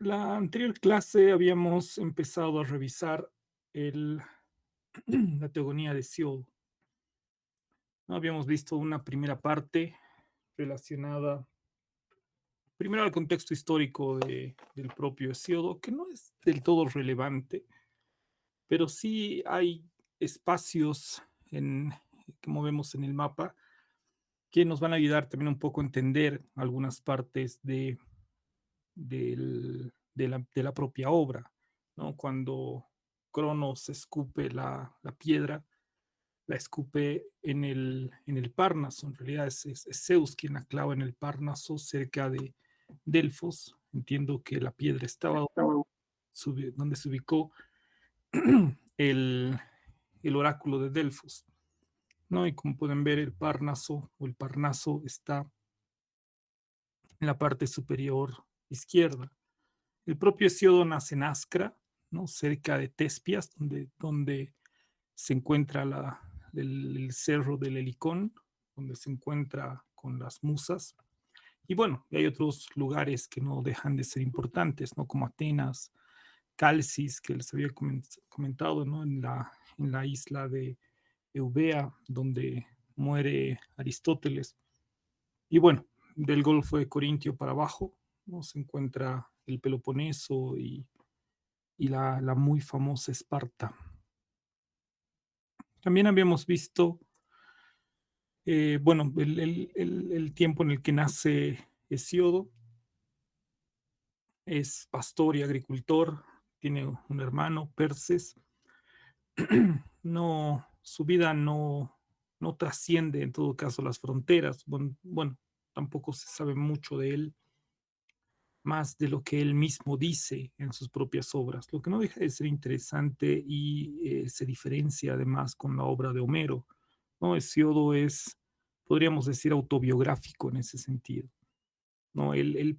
La anterior clase habíamos empezado a revisar el, la teogonía de Siodo, ¿no? Habíamos visto una primera parte relacionada primero al contexto histórico del propio Hesiodo, que no es del todo relevante, pero sí hay espacios como vemos en el mapa que nos van a ayudar también un poco a entender algunas partes de la propia obra, ¿no? Cuando Cronos escupe la piedra, la escupe en el Parnaso. En realidad es Zeus quien la clava en el Parnaso cerca de Delfos. Entiendo que la piedra estaba donde se ubicó el, el oráculo de Delfos, ¿no? Y como pueden ver, el Parnaso o el Parnaso está en la parte superior izquierda. El propio Hesiodo nace en Ascra, ¿no? Cerca de Tespias, donde se encuentra el cerro del Helicón, donde se encuentra con las musas. Y bueno, hay otros lugares que no dejan de ser importantes, ¿no? Como Atenas, Calcis, que les había comentado, ¿no? En la isla de Eubea, donde muere Aristóteles. Y bueno, del Golfo de Corintio para abajo, ¿no? Se encuentra el Peloponeso y la muy famosa Esparta. También habíamos visto, bueno, el tiempo en el que nace Hesiodo. Es pastor y agricultor, tiene un hermano, Perses. No, su vida no trasciende en todo caso las fronteras. Bueno, tampoco se sabe mucho de él, más de lo que él mismo dice en sus propias obras, lo que no deja de ser interesante y se diferencia además con la obra de Homero, ¿no? Hesiodo es, podríamos decir, autobiográfico en ese sentido, ¿no? Él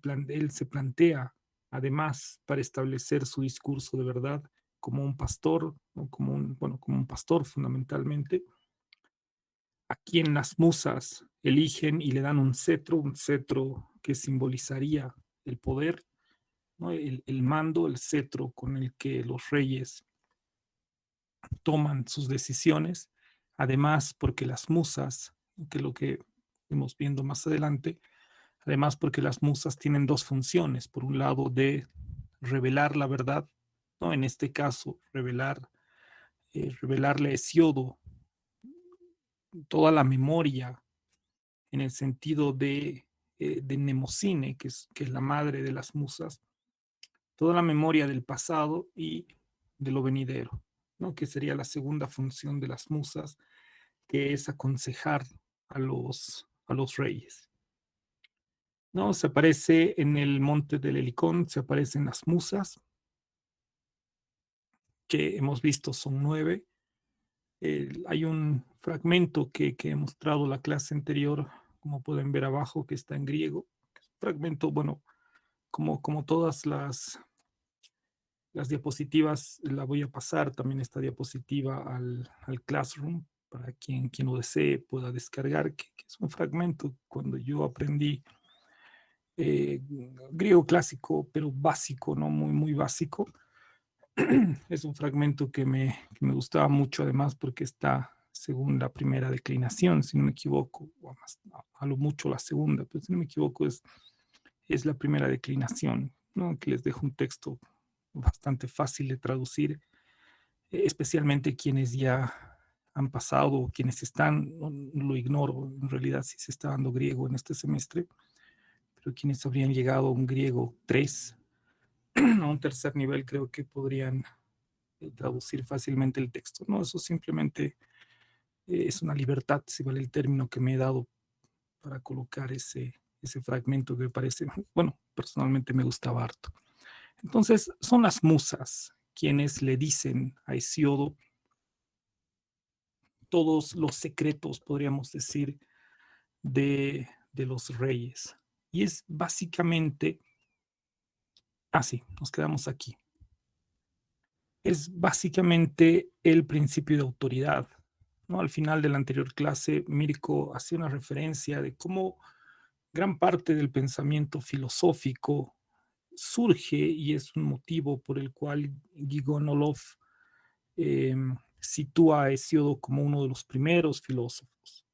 se plantea, además, para establecer su discurso de verdad, como un pastor, ¿no? Bueno, como un pastor fundamentalmente, a quien las musas eligen y le dan un cetro que simbolizaría el poder, ¿no? El mando, el cetro con el que los reyes toman sus decisiones, además porque las musas, que es lo que vamos viendo más adelante, además porque las musas tienen dos funciones, por un lado de revelar la verdad, ¿no? En este caso, revelarle a Hesiodo toda la memoria en el sentido de Mnemosine, que es la madre de las musas, toda la memoria del pasado y de lo venidero, ¿no? Que sería la segunda función de las musas, que es aconsejar a los reyes. ¿No? Se aparece en el monte del Helicón, se aparecen las musas, que hemos visto son 9. Hay un fragmento que he mostrado la clase anterior, como pueden ver abajo, que está en griego. Fragmento, bueno, como todas las diapositivas, la voy a pasar también esta diapositiva al Classroom para quien lo desee pueda descargar, que es un fragmento cuando yo aprendí griego clásico, pero básico, ¿no? Muy básico. Es un fragmento que me gustaba mucho, además, porque está según la primera declinación, si no me equivoco, o a lo mucho la segunda, pero si no me equivoco es la primera declinación, ¿no? Que les dejo un texto bastante fácil de traducir, especialmente quienes ya han pasado, quienes están, no, lo ignoro en realidad si se está dando griego en este semestre, pero quienes habrían llegado a un griego 3, a un tercer nivel, creo que podrían traducir fácilmente el texto, ¿no? Eso simplemente es una libertad, si vale el término que me he dado para colocar ese fragmento que me parece, bueno, personalmente me gustaba harto. Entonces, son las musas quienes le dicen a Hesiodo todos los secretos, podríamos decir, de los reyes. Y es básicamente, sí, nos quedamos aquí. Es básicamente el principio de autoridad, ¿no? Al final de la anterior clase, Mirko hacía una referencia de cómo gran parte del pensamiento filosófico surge y es un motivo por el cual Gigonolov sitúa a Hesíodo como uno de los primeros filósofos,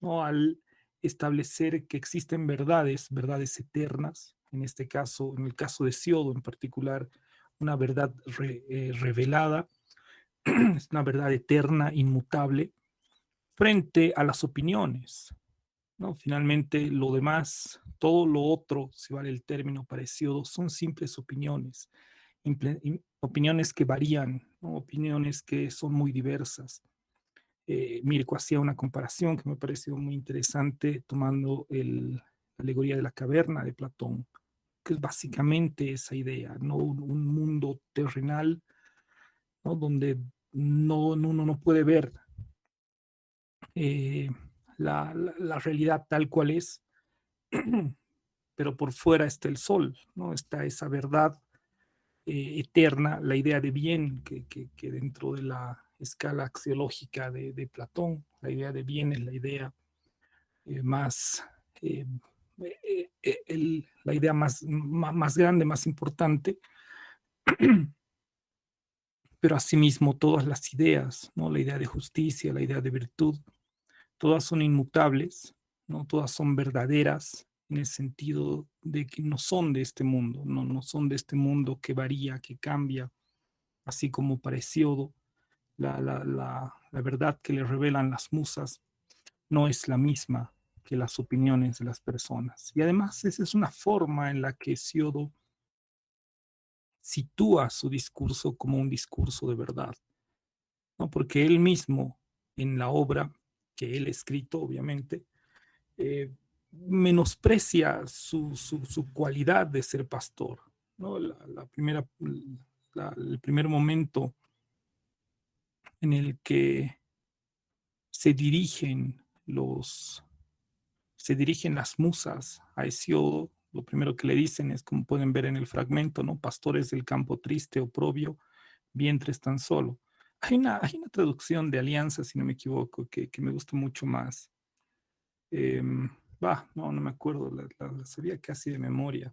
¿no? Al establecer que existen verdades, verdades eternas, en este caso, en el caso de Hesíodo en particular, una verdad revelada, es una verdad eterna, inmutable, frente a las opiniones, ¿no? Finalmente, lo demás, todo lo otro, si vale el término para Hesíodo, son simples opiniones, opiniones que varían, ¿no? Opiniones que son muy diversas. Mirko hacía una comparación que me pareció muy interesante tomando la alegoría de la caverna de Platón, que es básicamente esa idea, ¿no? Un mundo terrenal, ¿no? Donde uno no puede ver eh, la realidad tal cual es, pero por fuera está el sol, ¿no? Está esa verdad eterna, la idea de bien que dentro de la escala axiológica de Platón, la idea de bien es la idea más, eh, la idea más grande, más importante, pero asimismo todas las ideas, ¿no? La idea de justicia, la idea de virtud, todas son inmutables, ¿no? Todas son verdaderas en el sentido de que no son de este mundo, no son de este mundo que varía, que cambia, así como para Hesíodo, la verdad que le revelan las musas no es la misma que las opiniones de las personas. Y además esa es una forma en la que Hesíodo sitúa su discurso como un discurso de verdad, ¿no? Porque él mismo, en la obra que él ha escrito, obviamente, menosprecia su cualidad de ser pastor, ¿no? El primer momento en el que se dirigen se dirigen las musas a Hesíodo, lo primero que le dicen es, como pueden ver en el fragmento, ¿no? Pastores del campo triste, oprobio, vientres tan solo. Hay una traducción de Alianza, si no me equivoco, que me gusta mucho más. Eh, no me acuerdo, la sabía casi de memoria.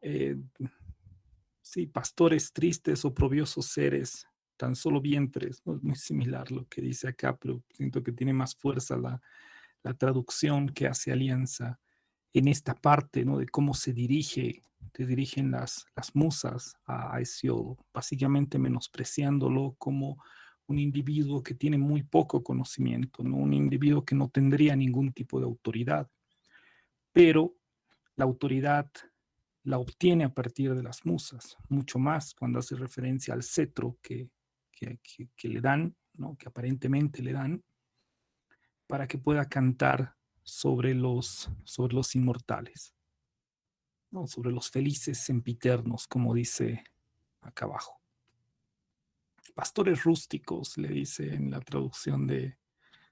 Eh, sí, pastores tristes, oprobiosos seres, tan solo vientres, ¿no? Es muy similar lo que dice acá, pero siento que tiene más fuerza la traducción que hace Alianza en esta parte, ¿no? De cómo te dirigen las musas a Hesíodo, básicamente menospreciándolo como un individuo que tiene muy poco conocimiento, ¿no? Un individuo que no tendría ningún tipo de autoridad, pero la autoridad la obtiene a partir de las musas, mucho más cuando hace referencia al cetro que le dan, ¿no? Que aparentemente le dan, para que pueda cantar sobre los inmortales, ¿no? Sobre los felices sempiternos, como dice acá abajo. Pastores rústicos, le dice en la traducción de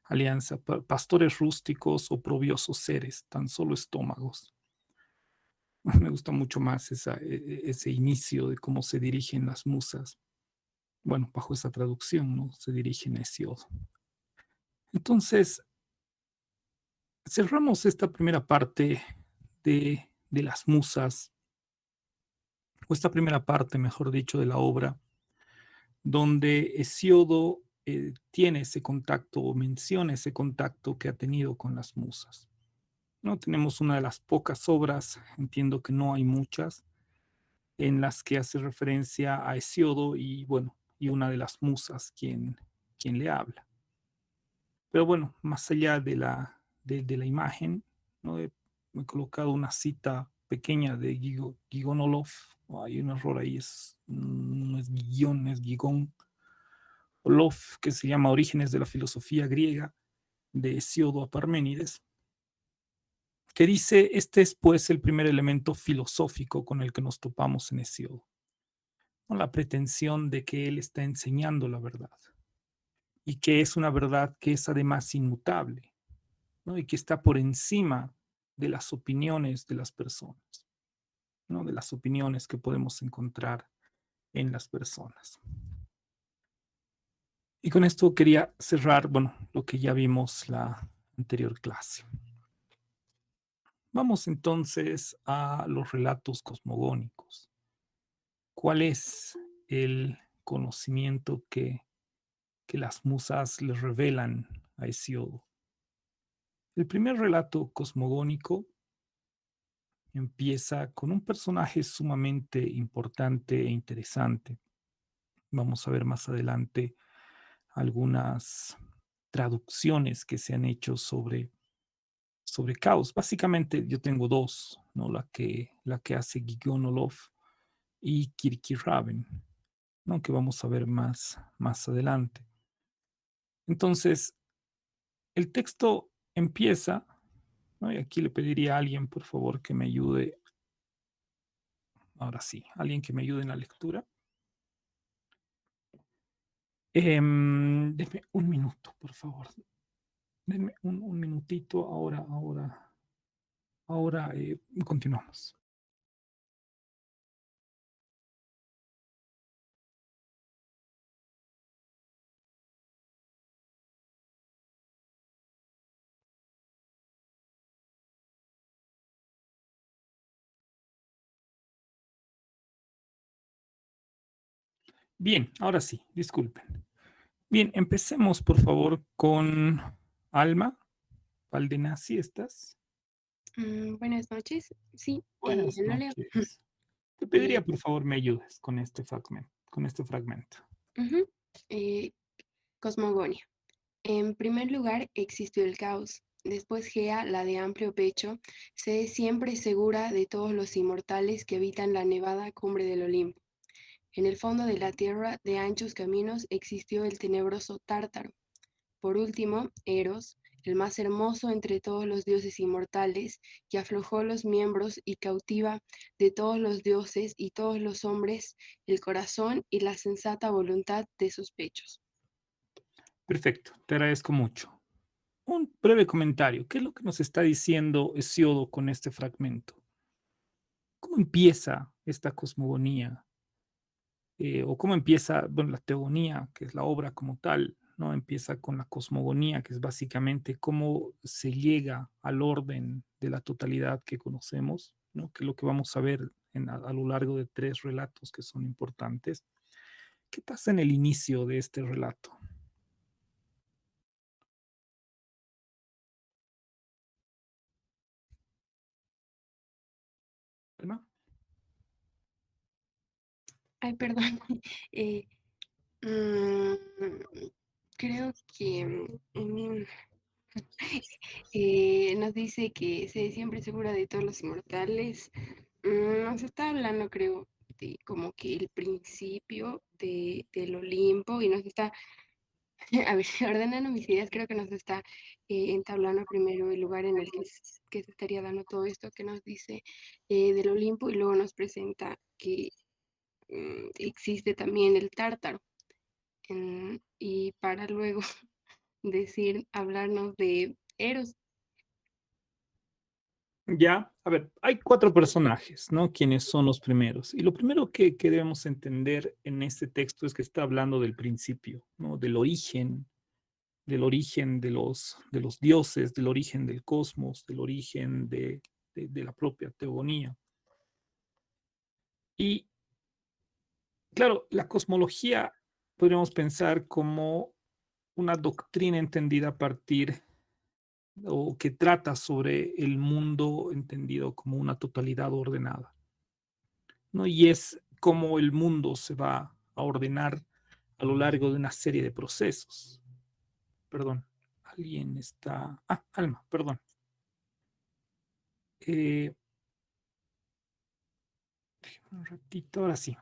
Alianza, pastores rústicos, oprobiosos seres, tan solo estómagos. Me gusta mucho más ese inicio de cómo se dirigen las musas. Bueno, bajo esa traducción, ¿no? Se dirigen a Hesíodo. Entonces, cerramos esta primera parte de las musas, o esta primera parte, mejor dicho, de la obra, donde Hesíodo tiene ese contacto o menciona ese contacto que ha tenido con las musas. ¿No? Tenemos una de las pocas obras, entiendo que no hay muchas, en las que hace referencia a Hesíodo y, bueno, y una de las musas quien le habla. Pero bueno, más allá de la imagen, ¿no? He colocado una cita pequeña de Gigonolov. Oh, hay un error ahí, no es Guión, es Gigón. Olov, que se llama Orígenes de la filosofía griega, de Hesíodo a Parménides, que dice, este es pues el primer elemento filosófico con el que nos topamos en Hesíodo, ¿no? La pretensión de que él está enseñando la verdad y que es una verdad que es además inmutable, ¿no? Y que está por encima de las opiniones de las personas, ¿no? De las opiniones que podemos encontrar en las personas. Y con esto quería cerrar, bueno, lo que ya vimos la anterior clase. Vamos entonces a los relatos cosmogónicos. ¿Cuál es el conocimiento que las musas les revelan a Hesiodo? El primer relato cosmogónico empieza con un personaje sumamente importante e interesante. Vamos a ver más adelante algunas traducciones que se han hecho sobre Caos. Básicamente yo tengo dos, ¿no? La que hace Gideon Olof y Kirki Raven, ¿no? Que vamos a ver más adelante. Entonces, el texto empieza, ¿no? Y aquí le pediría a alguien, por favor, que me ayude. Ahora sí, alguien que me ayude en la lectura. Denme un minuto, por favor. Denme un minutito. Ahora continuamos. Bien, ahora sí, disculpen. Bien, empecemos, por favor, con Alma Valdenassi, ¿estás? Buenas noches. Sí, Buenas no leo. noches. Te Eh, pediría, por favor, me ayudes con este fragmento. ujú, eh, Cosmogonia. En primer lugar existió el caos. Después Gea, la de amplio pecho, se es siempre segura de todos los inmortales que habitan la nevada cumbre del Olimpo. En el fondo de la tierra, de anchos caminos, existió el tenebroso Tártaro. Por último, Eros, el más hermoso entre todos los dioses inmortales, que aflojó los miembros y cautiva de todos los dioses y todos los hombres el corazón y la sensata voluntad de sus pechos. Perfecto, te agradezco mucho. Un breve comentario. ¿Qué es lo que nos está diciendo Hesiodo con este fragmento? ¿Cómo empieza esta cosmogonía? O cómo empieza, bueno, la teogonía, que es la obra como tal, ¿no? Empieza con la cosmogonía, que es básicamente cómo se llega al orden de la totalidad que conocemos, ¿no? Que es lo que vamos a ver a lo largo de tres relatos que son importantes. ¿Qué pasa en el inicio de este relato? ¿Alma? Ay, perdón. eh, mm, Creo que nos dice que se siempre segura de todos los inmortales. Nos está hablando, creo, de como que el principio del Olimpo y nos está, a ver, ordenando mis ideas, creo que nos está entablando primero el lugar en el que se estaría dando todo esto que nos dice del Olimpo y luego nos presenta que existe también el Tártaro. Y para luego decir, hablarnos de Eros. Ya, a ver, hay cuatro personajes, ¿no? Quienes son los primeros. Y lo primero que debemos entender en este texto es que está hablando del principio, ¿no? Del origen de los dioses, del origen del cosmos, del origen de la propia teogonía. Y claro, la cosmología podríamos pensar como una doctrina entendida a partir o que trata sobre el mundo entendido como una totalidad ordenada, ¿no? Y es cómo el mundo se va a ordenar a lo largo de una serie de procesos. Perdón, alguien está. Ah, Alma, perdón. Eh, un ratito, ahora sí.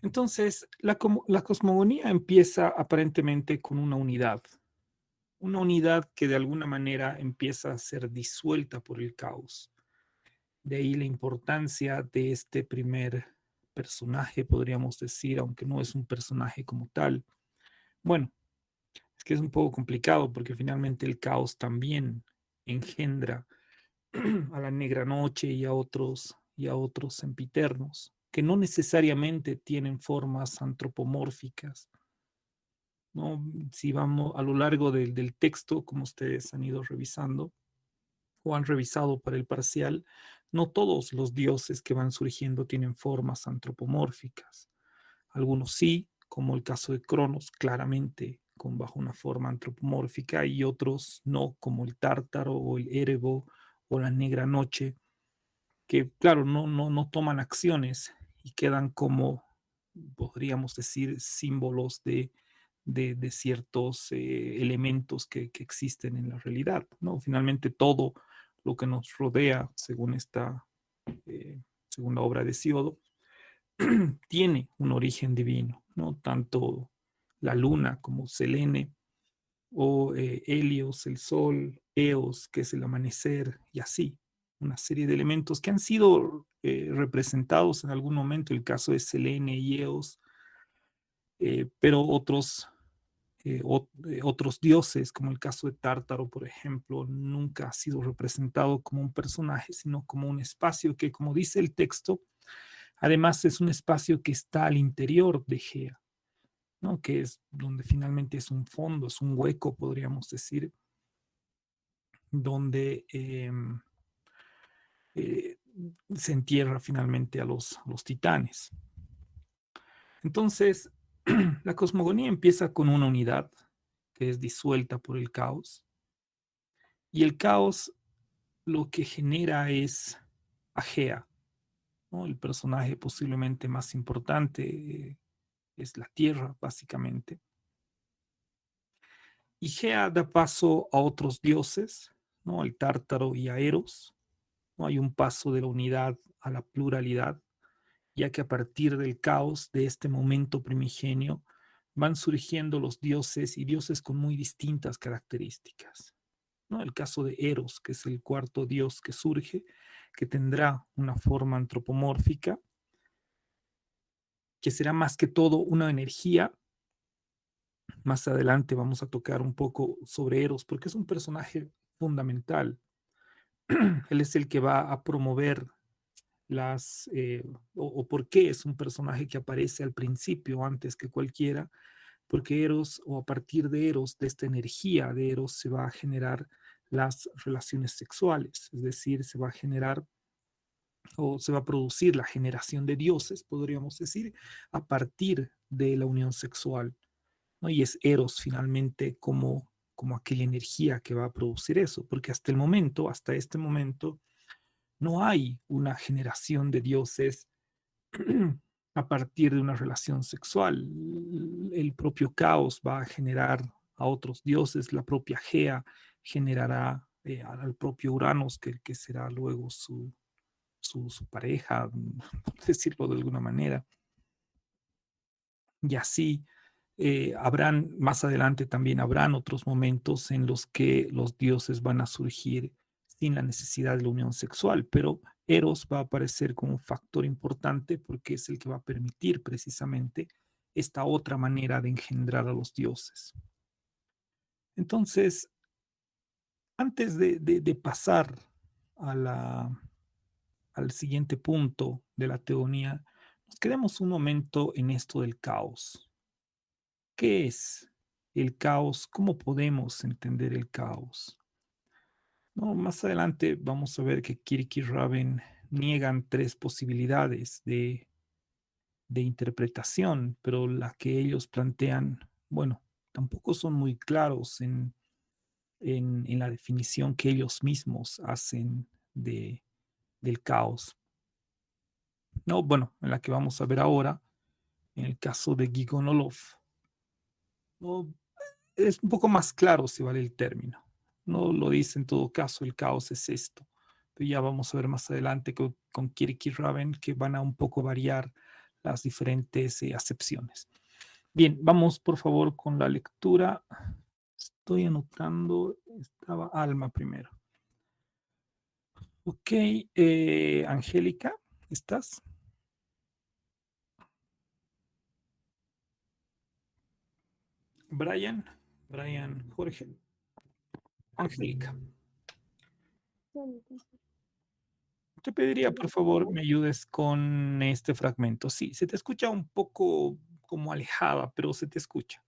Entonces, la cosmogonía empieza aparentemente con una unidad que de alguna manera empieza a ser disuelta por el caos. De ahí la importancia de este primer personaje, podríamos decir, aunque no es un personaje como tal. Bueno, es que es un poco complicado porque finalmente el caos también engendra a la negra noche y a otros sempiternos, que no necesariamente tienen formas antropomórficas, ¿no? Si vamos a lo largo del texto, como ustedes han ido revisando, o han revisado para el parcial, no todos los dioses que van surgiendo tienen formas antropomórficas. Algunos sí, como el caso de Cronos, claramente con bajo una forma antropomórfica, y otros no, como el Tártaro o el Erebo o la Negra Noche, que claro, no toman acciones y quedan como, podríamos decir, símbolos de ciertos elementos que existen en la realidad, ¿no? Finalmente todo lo que nos rodea, según esta segunda obra de Siodo, tiene un origen divino, ¿no? Tanto la luna como Selene o Helios, el sol, Eos, que es el amanecer, y así, una serie de elementos que han sido representados en algún momento, el caso de Selene y Eos, pero otros dioses, como el caso de Tártaro, por ejemplo, nunca ha sido representado como un personaje, sino como un espacio que, como dice el texto, además es un espacio que está al interior de Gea, ¿no? Que es donde finalmente es un fondo, es un hueco, podríamos decir, donde eh, se entierra finalmente a los titanes. Entonces, la cosmogonía empieza con una unidad que es disuelta por el caos, y el caos lo que genera es a Gea, ¿no? El personaje posiblemente más importante es la Tierra, básicamente. Y Gea da paso a otros dioses, ¿no? Al Tártaro y a Eros. ¿No? Hay un paso de la unidad a la pluralidad, ya que a partir del caos de este momento primigenio van surgiendo los dioses y dioses con muy distintas características, ¿no? El caso de Eros, que es el cuarto dios que surge, que tendrá una forma antropomórfica, que será más que todo una energía. Más adelante vamos a tocar un poco sobre Eros, porque es un personaje fundamental. Él es el que va a promover o por qué es un personaje que aparece al principio antes que cualquiera, porque Eros, o a partir de Eros, de esta energía de Eros, se va a generar las relaciones sexuales, es decir, se va a generar o se va a producir la generación de dioses, podríamos decir, a partir de la unión sexual, ¿no? Y es Eros finalmente como aquella energía que va a producir eso, porque hasta el momento, hasta este momento, no hay una generación de dioses a partir de una relación sexual. El propio caos va a generar a otros dioses, la propia Gea generará al propio Uranos, que será luego su pareja, por decirlo de alguna manera. Y así habrán, más adelante también habrán otros momentos en los que los dioses van a surgir sin la necesidad de la unión sexual, pero Eros va a aparecer como un factor importante porque es el que va a permitir precisamente esta otra manera de engendrar a los dioses. Entonces, antes de pasar a al siguiente punto de la teoría, nos quedemos un momento en esto del caos. ¿Qué es el caos? ¿Cómo podemos entender el caos? No, más adelante vamos a ver que Kirk y Raven niegan tres posibilidades de interpretación, pero la que ellos plantean, bueno, tampoco son muy claros en la definición que ellos mismos hacen del caos. No, bueno, en la que vamos a ver ahora, en el caso de Gigon Olof, no, es un poco más claro si vale el término. No lo dice en todo caso, el caos es esto. Pero ya vamos a ver más adelante con Kirk y Raven que van a un poco variar las diferentes acepciones. Bien, vamos por favor con la lectura. Estoy anotando, estaba Alma primero. Ok, Angélica, ¿estás? Brian, Brian, Jorge, Angélica. Te pediría, por favor, me ayudes con este fragmento. Sí, se te escucha un poco como alejada, pero se te escucha.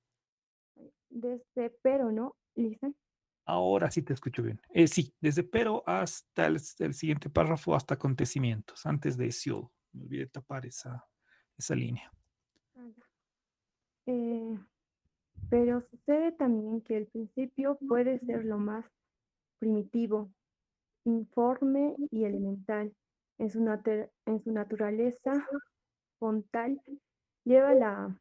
Pero no, listen. Ahora sí te escucho bien. Sí, desde pero hasta el siguiente párrafo, hasta acontecimientos, antes de Hesiodo. Me olvidé tapar esa línea. Ah, ya. Eh, pero sucede también que el principio puede ser lo más primitivo, informe y elemental. En su naturaleza frontal lleva la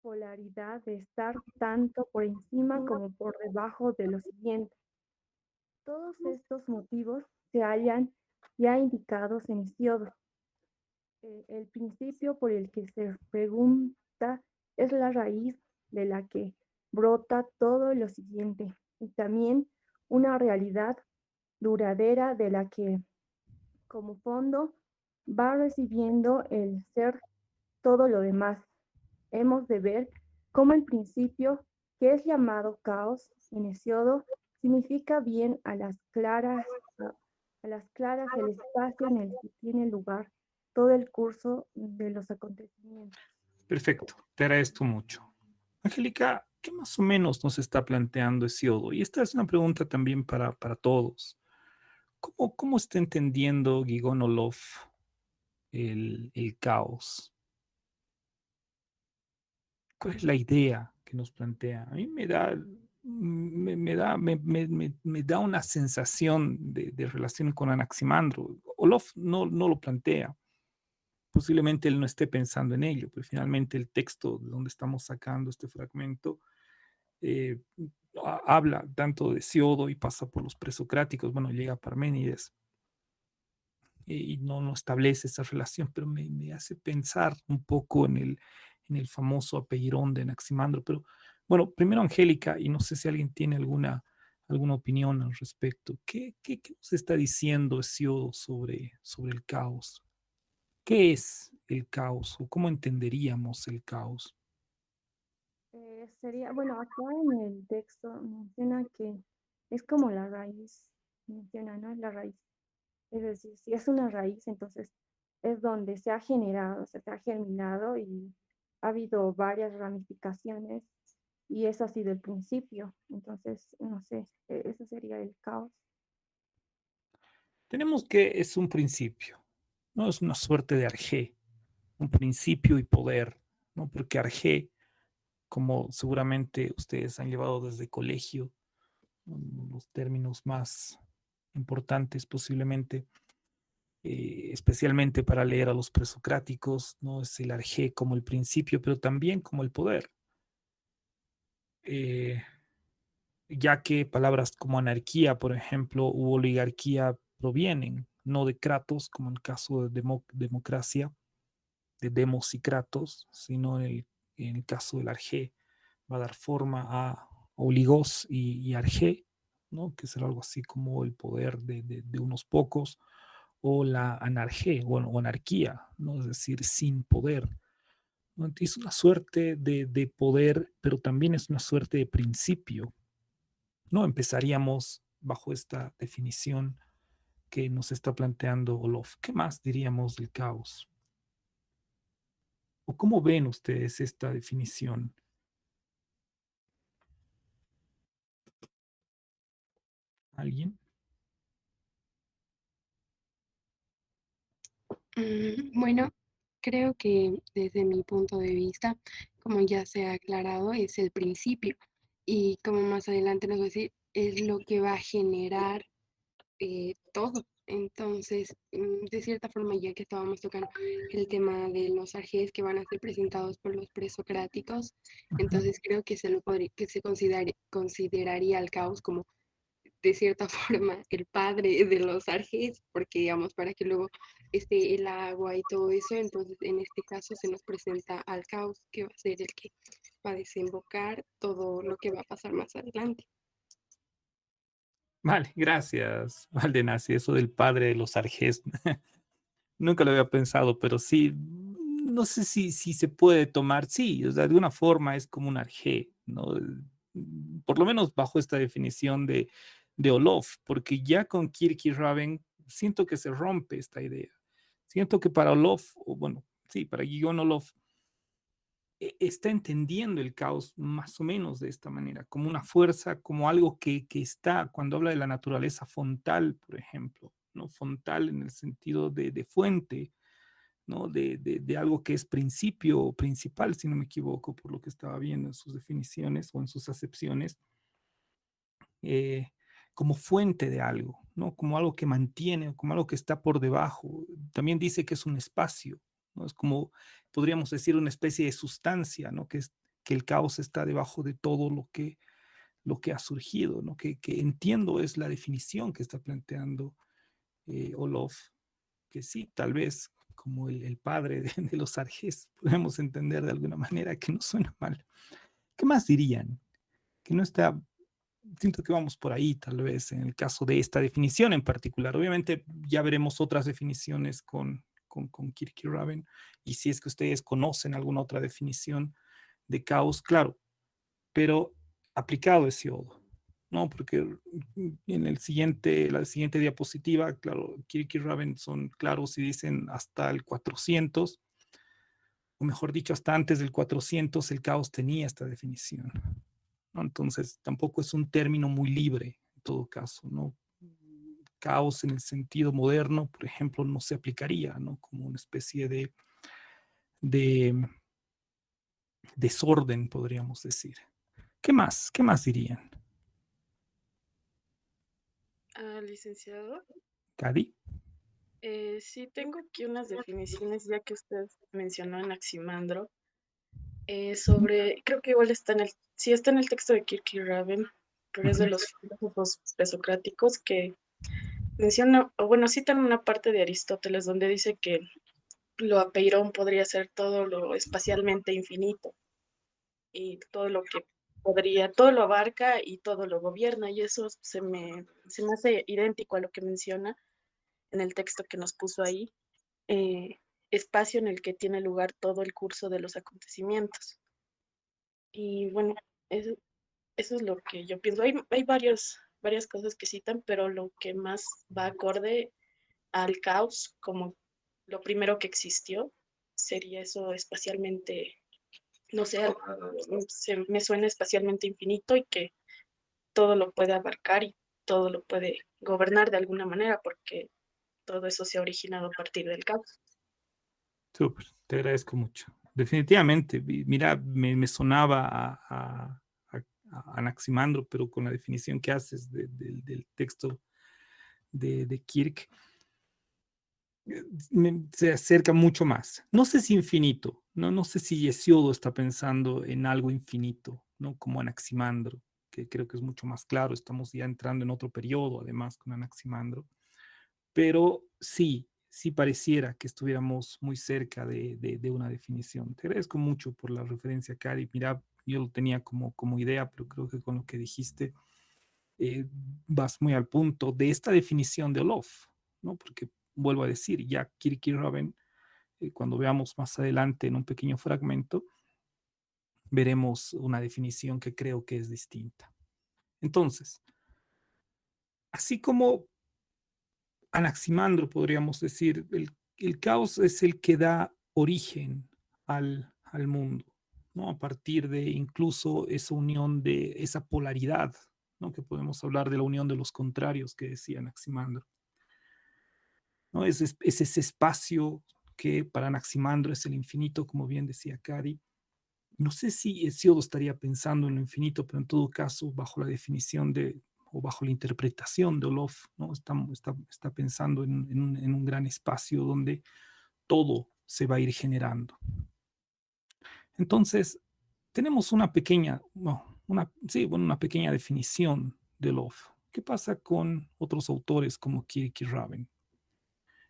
polaridad de estar tanto por encima como por debajo de lo siguiente. Todos estos motivos se hallan ya indicados en Hesiodo. El principio por el que se pregunta es la raíz de la que brota todo lo siguiente y también una realidad duradera de la que como fondo va recibiendo el ser todo lo demás. Hemos de ver cómo el principio, que es llamado caos en Hesiodo, significa bien a las claras el espacio en el que tiene lugar todo el curso de los acontecimientos. Perfecto, te agradezco mucho. Angélica, ¿qué más o menos nos está planteando Hesiodo? Y esta es una pregunta también para todos. ¿Cómo está entendiendo Guigón Olof el caos? ¿Cuál es la idea que nos plantea? A mí me da una sensación de relación con Anaximandro. Olof no lo plantea. Posiblemente él no esté pensando en ello, pero finalmente el texto de donde estamos sacando este fragmento eh, habla tanto de Siodo y pasa por los presocráticos, bueno, llega a Parménides y no establece esa relación, pero me hace pensar un poco en el famoso apellidón de Anaximandro. Pero bueno, primero Angélica, y no sé si alguien tiene alguna opinión al respecto. ¿Qué nos está diciendo Hesiodo sobre el caos? ¿Qué es el caos o cómo entenderíamos el caos? Sería, bueno, acá en el texto menciona que es como la raíz, menciona, ¿no? La raíz. Es decir, si es una raíz, entonces es donde se ha generado, se ha germinado y ha habido varias ramificaciones y eso ha sido el principio. Entonces, no sé, eso sería el caos. Tenemos que es un principio, ¿no? Es una suerte de arjé, un principio y poder, ¿no? Porque arjé, como seguramente ustedes han llevado desde colegio, los términos más importantes posiblemente, especialmente para leer a los presocráticos, ¿no? Es el arjé como el principio, pero también como el poder. Eh, ya que palabras como anarquía, por ejemplo, u oligarquía provienen no de kratos, como en el caso de democracia, de demos y kratos, sino en el caso del arjé, va a dar forma a oligos y arjé, ¿no? Que será algo así como el poder de unos pocos, o la anarjé, bueno, o anarquía, ¿no? Es decir, sin poder. ¿No? Es una suerte de poder, pero también es una suerte de principio. No empezaríamos bajo esta definición que nos está planteando Olof. ¿Qué más diríamos del caos? ¿O cómo ven ustedes esta definición? ¿Alguien? Bueno, creo que desde mi punto de vista, como ya se ha aclarado, es el principio y como más adelante nos va a decir, es lo que va a generar todo. Entonces, de cierta forma, ya que estábamos tocando el tema de los arjés que van a ser presentados por los presocráticos, Ujú. entonces creo que que se consideraría al caos como de cierta forma el padre de los arjes, porque digamos, para que luego esté el agua y todo eso, entonces en este caso se nos presenta al caos, que va a ser el que va a desembocar todo lo que va a pasar más adelante. Vale, gracias, Valdenazzi. Eso del padre de los arjés, nunca lo había pensado, pero sí, no sé si se puede tomar, sí, o sea, de alguna forma es como un arjé, ¿no? Por lo menos bajo esta definición de Olof, porque ya con Kirk y Raven siento que se rompe esta idea. Siento que para Olof, o bueno, sí, para Guion Olof, está entendiendo el caos más o menos de esta manera, como una fuerza, como algo que está, cuando habla de la naturaleza fontal, por ejemplo, ¿no? Fontal en el sentido de fuente, ¿no? De algo que es principio o principal, si no me equivoco, por lo que estaba viendo en sus definiciones o en sus acepciones, eh, como fuente de algo, ¿no? Como algo que mantiene, como algo que está por debajo. También dice que es un espacio, ¿no? Es como, podríamos decir, una especie de sustancia, ¿no? Que el caos está debajo de todo lo que ha surgido, ¿no? Que entiendo es la definición que está planteando Olof, que sí, tal vez como el padre de los arjes, podemos entender de alguna manera que no suena mal. ¿Qué más dirían? Que no está, siento que vamos por ahí, tal vez, en el caso de esta definición en particular. Obviamente ya veremos otras definiciones con Kierkegaard, y si es que ustedes conocen alguna otra definición de caos, claro, pero aplicado a Hesiodo, ¿no? Porque en la siguiente diapositiva, claro, Kierkegaard son claros y dicen hasta el 400, o mejor dicho, hasta antes del 400 el caos tenía esta definición, ¿no? Entonces, tampoco es un término muy libre, en todo caso, ¿no? Caos en el sentido moderno, por ejemplo, no se aplicaría, ¿no? Como una especie de desorden, podríamos decir. ¿Qué más? ¿Qué más dirían? Licenciado, ¿Cadi? sí tengo aquí unas definiciones, ya que usted mencionó Anaximandro, sobre, creo que igual está en el, sí está en el texto de Kierkegaard, pero es de los filósofos presocráticos que menciona, o bueno, citan una parte de Aristóteles donde dice que lo apeirón podría ser todo lo espacialmente infinito y todo lo que podría, todo lo abarca y todo lo gobierna, y eso se me hace idéntico a lo que menciona en el texto que nos puso ahí, eh, espacio en el que tiene lugar todo el curso de los acontecimientos. Y bueno, eso, eso es lo que yo pienso. Hay varias cosas que citan, pero lo que más va acorde al caos, como lo primero que existió, sería eso espacialmente, no sé, me suena espacialmente infinito y que todo lo puede abarcar y todo lo puede gobernar de alguna manera, porque todo eso se ha originado a partir del caos. Súper, te agradezco mucho. Definitivamente, mira, me sonaba a Anaximandro, pero con la definición que haces del texto de Kirk, se acerca mucho más. No sé si infinito, no sé si Hesiodo está pensando en algo infinito, ¿no? Como Anaximandro, que creo que es mucho más claro. Estamos ya entrando en otro periodo, además, con Anaximandro. Pero sí, sí pareciera que estuviéramos muy cerca de una definición. Te agradezco mucho por la referencia, Cari. Mira, yo lo tenía como idea, pero creo que con lo que dijiste vas muy al punto de esta definición de Olof, ¿no? Porque vuelvo a decir, ya Kierkegaard, cuando veamos más adelante en un pequeño fragmento, veremos una definición que creo que es distinta. Entonces, así como Anaximandro, podríamos decir, el caos es el que da origen al mundo, ¿no? A partir de incluso esa unión de esa polaridad, ¿no? Que podemos hablar de la unión de los contrarios que decía Anaximandro, ¿no? Es ese espacio que para Anaximandro es el infinito, como bien decía Cari. No sé si Hesiodo estaría pensando en lo infinito, pero en todo caso, bajo la definición o bajo la interpretación de Olof, ¿no? Está pensando en un gran espacio donde todo se va a ir generando. Entonces, tenemos una pequeña, no, sí, bueno, una pequeña definición de Olof. ¿Qué pasa con otros autores como Kierkegaard?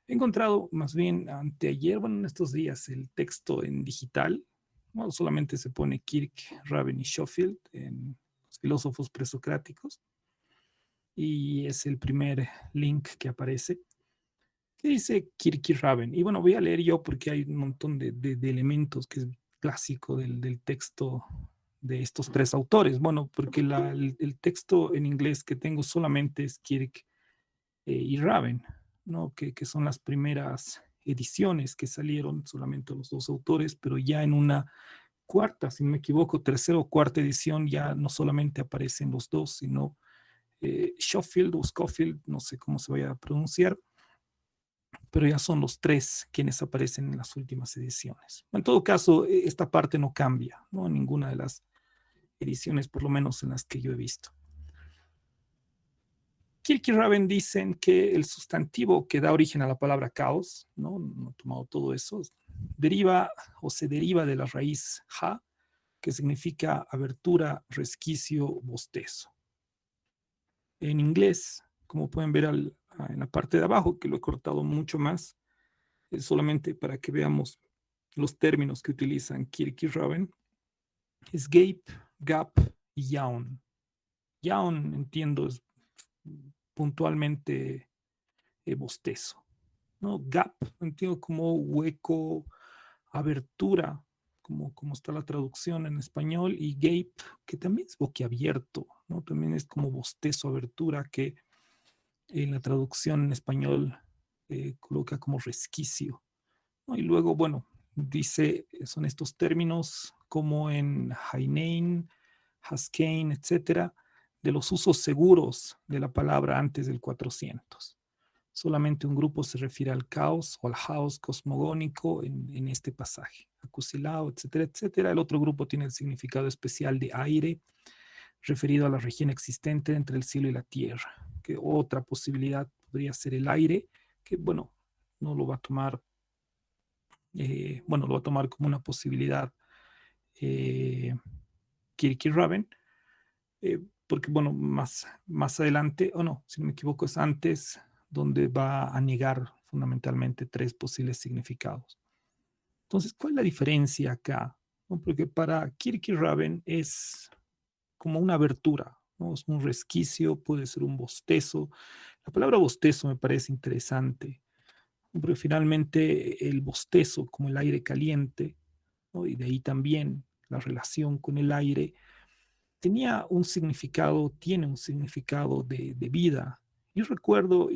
He encontrado más bien anteayer, bueno, en estos días, el texto en digital. No solamente se pone Kirk, Raven y Schofield en los filósofos presocráticos, y es el primer link que aparece, que dice Kirk y Raven. Y bueno, voy a leer yo porque hay un montón de elementos que es clásico del texto de estos tres autores. Bueno, porque el texto en inglés que tengo solamente es Kirk y Raven, ¿no? Que son las primeras ediciones que salieron, solamente los dos autores, pero ya en una cuarta, si no me equivoco, tercera o cuarta edición ya no solamente aparecen los dos, sino Schofield o Scofield, no sé cómo se vaya a pronunciar, pero ya son los tres quienes aparecen en las últimas ediciones. En todo caso, esta parte no cambia, ¿no? En ninguna de las ediciones, por lo menos en las que yo he visto. Kirk y Raven dicen que el sustantivo que da origen a la palabra caos, no he tomado todo eso, deriva o se deriva de la raíz ha, que significa abertura, resquicio, bostezo. En inglés, como pueden ver en la parte de abajo, que lo he cortado mucho más, solamente para que veamos los términos que utilizan Kirk y Raven, es gape, gap y yawn. Yawn, entiendo, es puntualmente bostezo, ¿no? Gap, entiendo como hueco, abertura, como está la traducción en español, y gape, que también es boquiabierto, ¿no? También es como bostezo, abertura, que en la traducción en español coloca como resquicio, ¿no? Y luego, bueno, dice, son estos términos como en Hainein, Haskell, etcétera, de los usos seguros de la palabra antes del 400. Solamente un grupo se refiere al caos o al caos cosmogónico en este pasaje. Acusilao, etcétera, etcétera. El otro grupo tiene el significado especial de aire, referido a la región existente entre el cielo y la tierra. Que otra posibilidad podría ser el aire, que bueno, no lo va a tomar, lo va a tomar como una posibilidad Kirk y Raven, porque bueno, más adelante, o no, si no me equivoco, es antes, donde va a negar fundamentalmente tres posibles significados. Entonces, ¿cuál es la diferencia acá? ¿No? Porque para Kirk y Raven es como una abertura, ¿no? Es un resquicio, puede ser un bostezo. La palabra bostezo me parece interesante, porque finalmente el bostezo, como el aire caliente, ¿no? Y de ahí también la relación con el aire, tenía un significado, tiene un significado de vida. Yo recuerdo,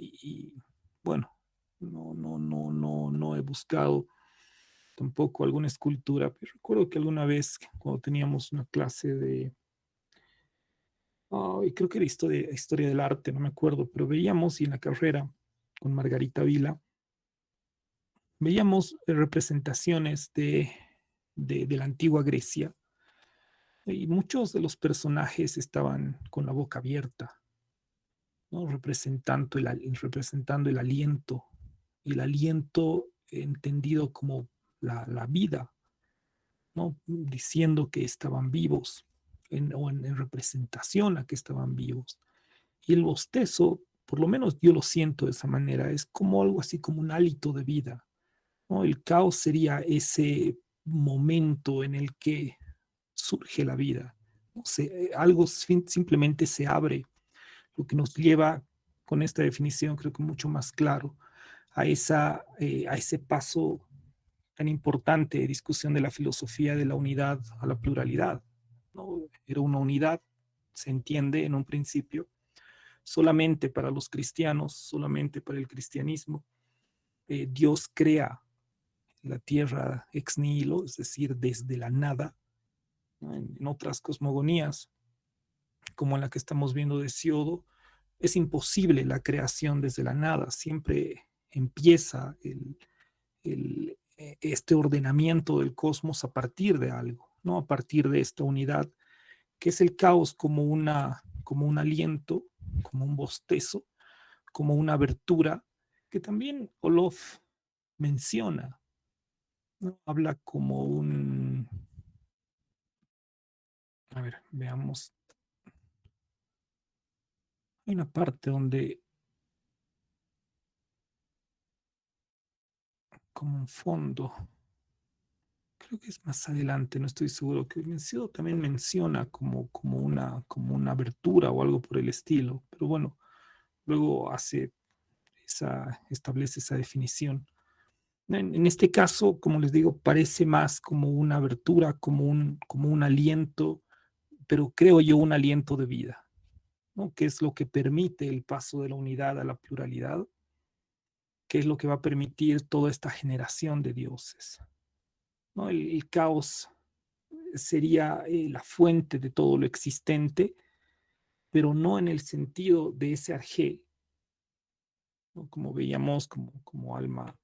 bueno, no he buscado tampoco alguna escultura, pero recuerdo que alguna vez cuando teníamos una clase y creo que era historia del arte, no me acuerdo, pero veíamos y en la carrera con Margarita Vila, veíamos representaciones de la antigua Grecia y muchos de los personajes estaban con la boca abierta, ¿no? Representando el aliento entendido como la vida, ¿no? Diciendo que estaban vivos, en representación a que estaban vivos. Y el bostezo, por lo menos yo lo siento de esa manera, es como algo así como un hálito de vida, ¿no? El caos sería ese momento en el que surge la vida, ¿no? Algo simplemente se abre, lo que nos lleva con esta definición, creo que mucho más claro, a ese paso tan importante de discusión de la filosofía de la unidad a la pluralidad, ¿no? Era una unidad, se entiende en un principio, solamente para los cristianos, solamente para el cristianismo. Dios crea la tierra ex nihilo, es decir, desde la nada, ¿no? En otras cosmogonías, como la que estamos viendo de Siodo, es imposible la creación desde la nada, siempre empieza este ordenamiento del cosmos a partir de algo, ¿no? A partir de esta unidad, que es el caos como un aliento, como un bostezo, como una abertura, que también Olof menciona, ¿no? Habla como a ver, veamos, hay una parte donde, como un fondo, creo que es más adelante, no estoy seguro, que Menciado también menciona como una abertura o algo por el estilo, pero bueno, luego establece esa definición. En este caso, como les digo, parece más como una abertura, como un aliento, pero creo yo un aliento de vida, ¿no? Que es lo que permite el paso de la unidad a la pluralidad, que es lo que va a permitir toda esta generación de dioses, ¿no? El caos sería la fuente de todo lo existente, pero no en el sentido de ese arjé, ¿no? Como veíamos, como Alma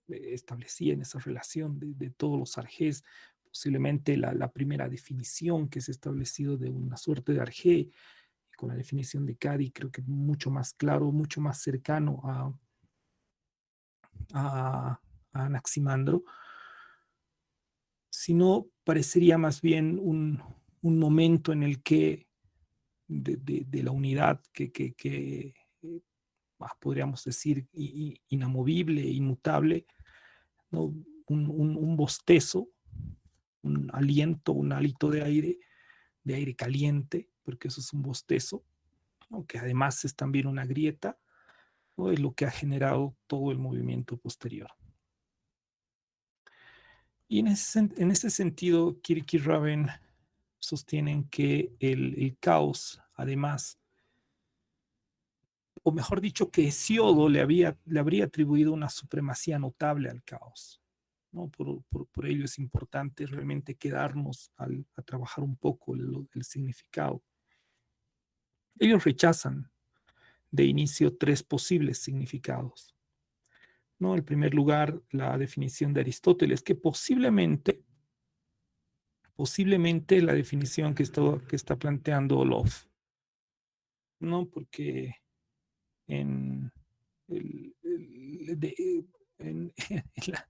establecía en esa relación de todos los arjés, posiblemente la primera definición que se ha establecido de una suerte de arjé, con la definición de Cady, creo que mucho más claro, mucho más cercano a Anaximandro, sino parecería más bien un momento en el que de la unidad que podríamos decir inamovible, inmutable, ¿no? Un bostezo, un aliento, un hálito de aire caliente, porque eso es un bostezo, ¿no? Que además es también una grieta, ¿no? Es lo que ha generado todo el movimiento posterior. Y en ese sentido, Kirk y Raven sostienen que el caos, además, o mejor dicho, que Hesiodo le habría atribuido una supremacía notable al caos, ¿no? Por ello es importante realmente quedarnos a trabajar un poco el significado. Ellos rechazan de inicio tres posibles significados, ¿no? En primer lugar, la definición de Aristóteles, que posiblemente la definición que está planteando Olof, ¿no? Porque en, en, la,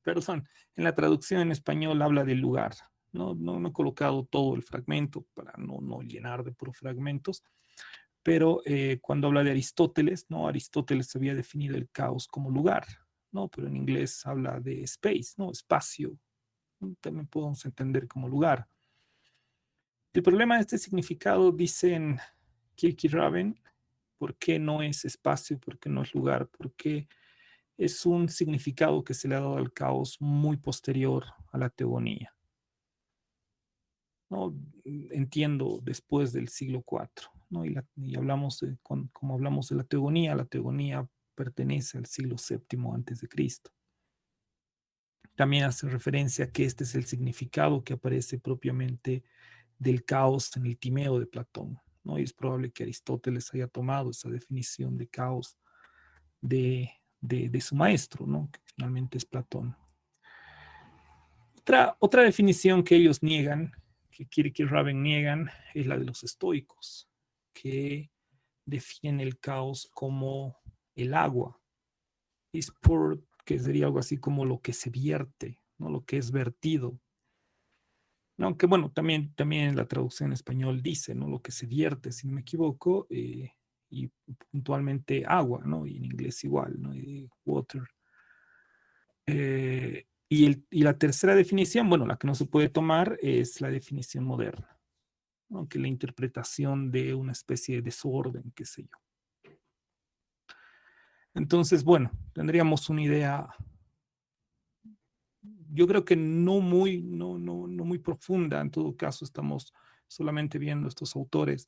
perdón, en la traducción en español habla del lugar. No he colocado todo el fragmento para no llenar de puros fragmentos, pero cuando habla de Aristóteles, ¿no? Aristóteles había definido el caos como lugar, ¿no? Pero en inglés habla de space, ¿no? Espacio, ¿no? También podemos entender como lugar. El problema de este significado, dicen Kirk y Raven, ¿por qué no es espacio? ¿Por qué no es lugar? Porque es un significado que se le ha dado al caos muy posterior a la teogonía, ¿no? Entiendo después del siglo IV, ¿no? Y hablamos como hablamos de la teogonía pertenece al siglo VII antes de Cristo. También hace referencia a que este es el significado que aparece propiamente del caos en el Timeo de Platón, ¿no? Y es probable que Aristóteles haya tomado esa definición de caos de su maestro, ¿no? Que finalmente es Platón. Otra definición que ellos niegan, que Kirk y Raven niegan, es la de los estoicos, que definen el caos como el agua. Es que sería algo así como lo que se vierte, ¿no? Lo que es vertido. Aunque bueno, también en la traducción en español dice, ¿no? Lo que se vierte, si no me equivoco, y puntualmente agua, ¿no? Y en inglés igual, ¿no? Water. Y la tercera definición, bueno, la que no se puede tomar es la definición moderna, ¿no? Que la interpretación de una especie de desorden, qué sé yo. Entonces, bueno, tendríamos una idea, yo creo que no muy profunda, en todo caso estamos solamente viendo estos autores.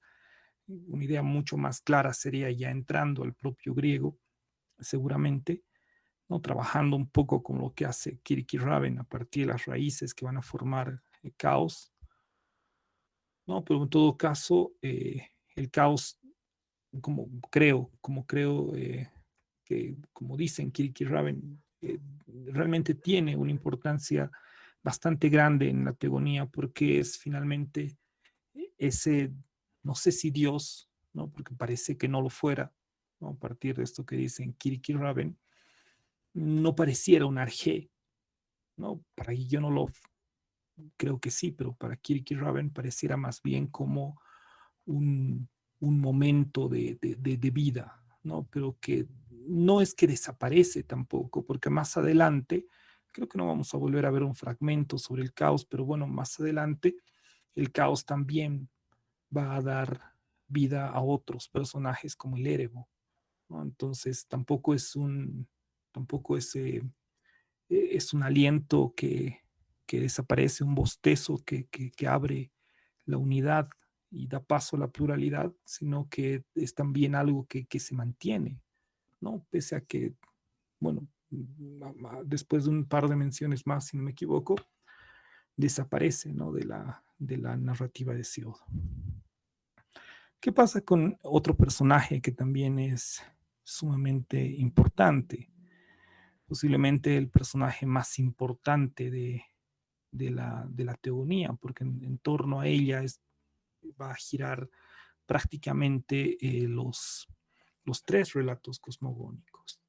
Una idea mucho más clara sería ya entrando al propio griego, seguramente, ¿no? Trabajando un poco con lo que hace Kirk y Raven a partir de las raíces que van a formar el caos, ¿no? Pero en todo caso, el caos, como creo que, como dicen Kirk y Raven, realmente tiene una importancia bastante grande en la teogonía porque es finalmente ese, no sé si Dios, ¿no? Porque parece que no lo fuera, ¿no? A partir de esto que dicen Kirk y Raven, no pareciera un arjé, ¿no? Para yo no lo creo que sí, pero para Kirk y Raven pareciera más bien como un, un momento de vida, ¿no? Pero que no es que desaparece tampoco, porque más adelante, creo que no vamos a volver a ver un fragmento sobre el caos, pero bueno, más adelante el caos también va a dar vida a otros personajes como el Erebo, ¿no? Entonces tampoco es un aliento que desaparece, un bostezo que abre la unidad y da paso a la pluralidad, sino que es también algo que se mantiene, ¿no? Pese a que, bueno, después de un par de menciones más, si no me equivoco, desaparece, ¿no? de la narrativa de Hesiodo. ¿Qué pasa con otro personaje que también es sumamente importante? Posiblemente el personaje más importante de la teogonía, porque en torno a ella va a girar prácticamente los tres relatos cosmogónicos,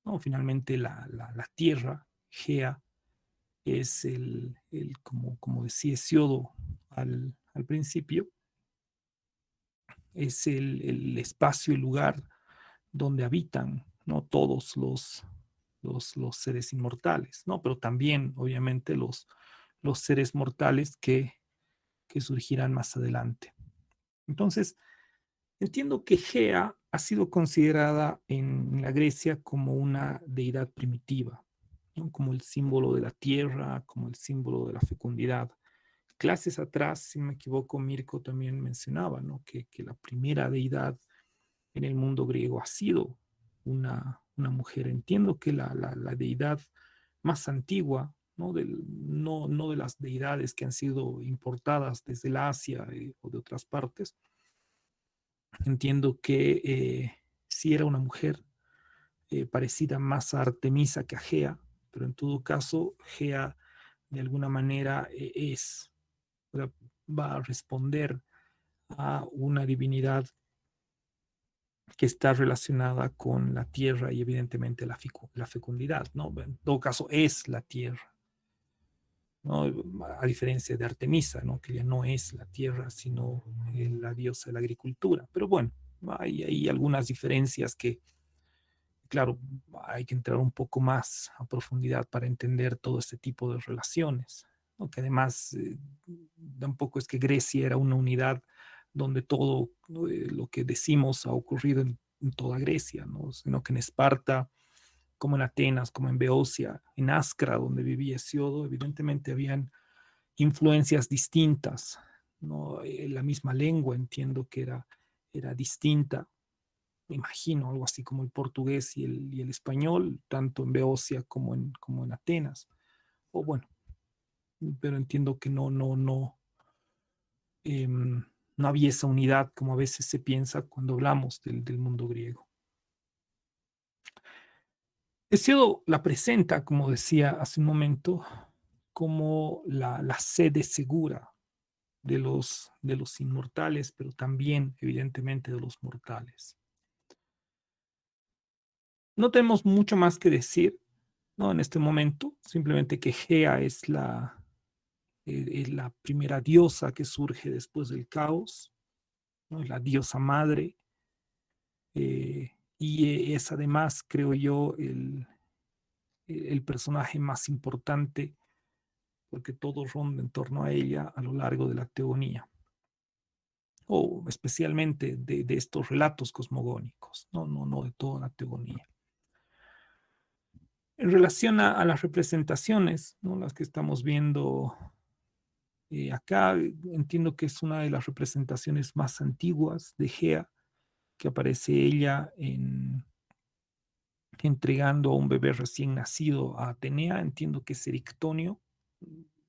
¿no? Finalmente la Tierra, Gea, es como decía Hesiodo al principio, es el espacio, el lugar donde habitan, ¿no? Todos los seres inmortales, ¿no? Pero también, obviamente, los seres mortales que surgirán más adelante. Entonces, entiendo que Gea ha sido considerada en la Grecia como una deidad primitiva, ¿no? Como el símbolo de la tierra, como el símbolo de la fecundidad. Clases atrás, si no me equivoco, Mirko también mencionaba, ¿no? que la primera deidad en el mundo griego ha sido una mujer. Entiendo que la deidad más antigua, ¿no? No de las deidades que han sido importadas desde la Asia o de otras partes, entiendo que sí era una mujer parecida más a Artemisa que a Gea, pero en todo caso, Gea de alguna manera va a responder a una divinidad que está relacionada con la tierra y evidentemente la fecundidad, ¿no? En todo caso es la tierra, ¿no? A diferencia de Artemisa, ¿no? Que ya no es la tierra, sino la diosa de la agricultura. Pero bueno, hay algunas diferencias que, claro, hay que entrar un poco más a profundidad para entender todo este tipo de relaciones, ¿no? Que además tampoco es que Grecia era una unidad donde todo lo que decimos ha ocurrido en toda Grecia, ¿no? Sino que en Esparta, como en Atenas, como en Beocia, en Ascra, donde vivía Hesiodo, evidentemente habían influencias distintas, ¿no? La misma lengua entiendo que era distinta, me imagino, algo así como el portugués y el español, tanto en Beocia como en Atenas. O bueno, pero entiendo que no había esa unidad como a veces se piensa cuando hablamos del mundo griego. Hesíodo la presenta, como decía hace un momento, como la sede segura de los inmortales, pero también, evidentemente, de los mortales. No tenemos mucho más que decir, ¿no? En este momento, simplemente que Gea es la primera diosa que surge después del caos, ¿no? La diosa madre, y es además, creo yo, el personaje más importante porque todo ronda en torno a ella a lo largo de la teogonía, o especialmente de estos relatos cosmogónicos, no de toda la teogonía. En relación a las representaciones, ¿no? Las que estamos viendo acá, entiendo que es una de las representaciones más antiguas de Gea, que aparece ella entregando a un bebé recién nacido a Atenea, entiendo que es Erictonio,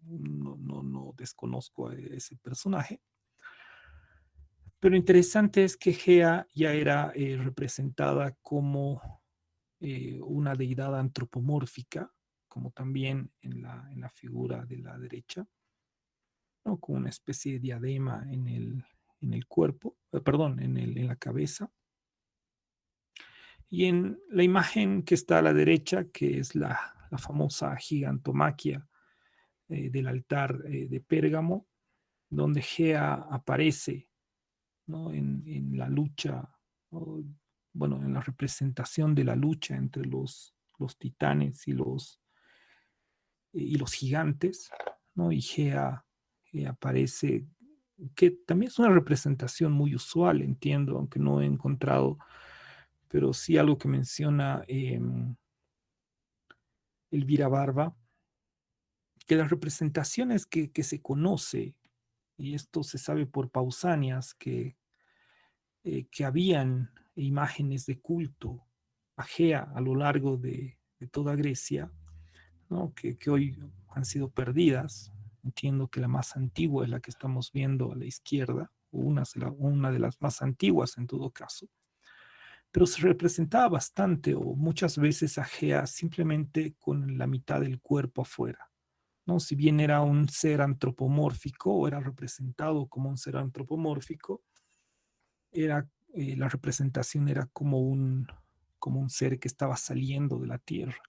no desconozco a ese personaje, pero interesante es que Gea ya era representada como una deidad antropomórfica, como también en la figura de la derecha, ¿no? Con una especie de diadema en el cuerpo, perdón, en la cabeza. Y en la imagen que está a la derecha, que es la famosa gigantomaquia del altar de Pérgamo, donde Gea aparece, ¿no? En la lucha, ¿no? Bueno, en la representación de la lucha entre los titanes y los gigantes, ¿no? Y Gea aparece, que también es una representación muy usual, entiendo, aunque no he encontrado, pero sí algo que menciona Elvira Barba, que las representaciones que se conoce, y esto se sabe por Pausanias, que habían imágenes de culto a Gea a lo largo de toda Grecia, ¿no? Que hoy han sido perdidas, Entiendo que la más antigua es la que estamos viendo a la izquierda, o una de las más antiguas en todo caso, pero se representaba bastante o muchas veces a Gea simplemente con la mitad del cuerpo afuera, ¿no? Si bien era un ser antropomórfico o era representado como un ser antropomórfico, la representación era como un ser que estaba saliendo de la tierra.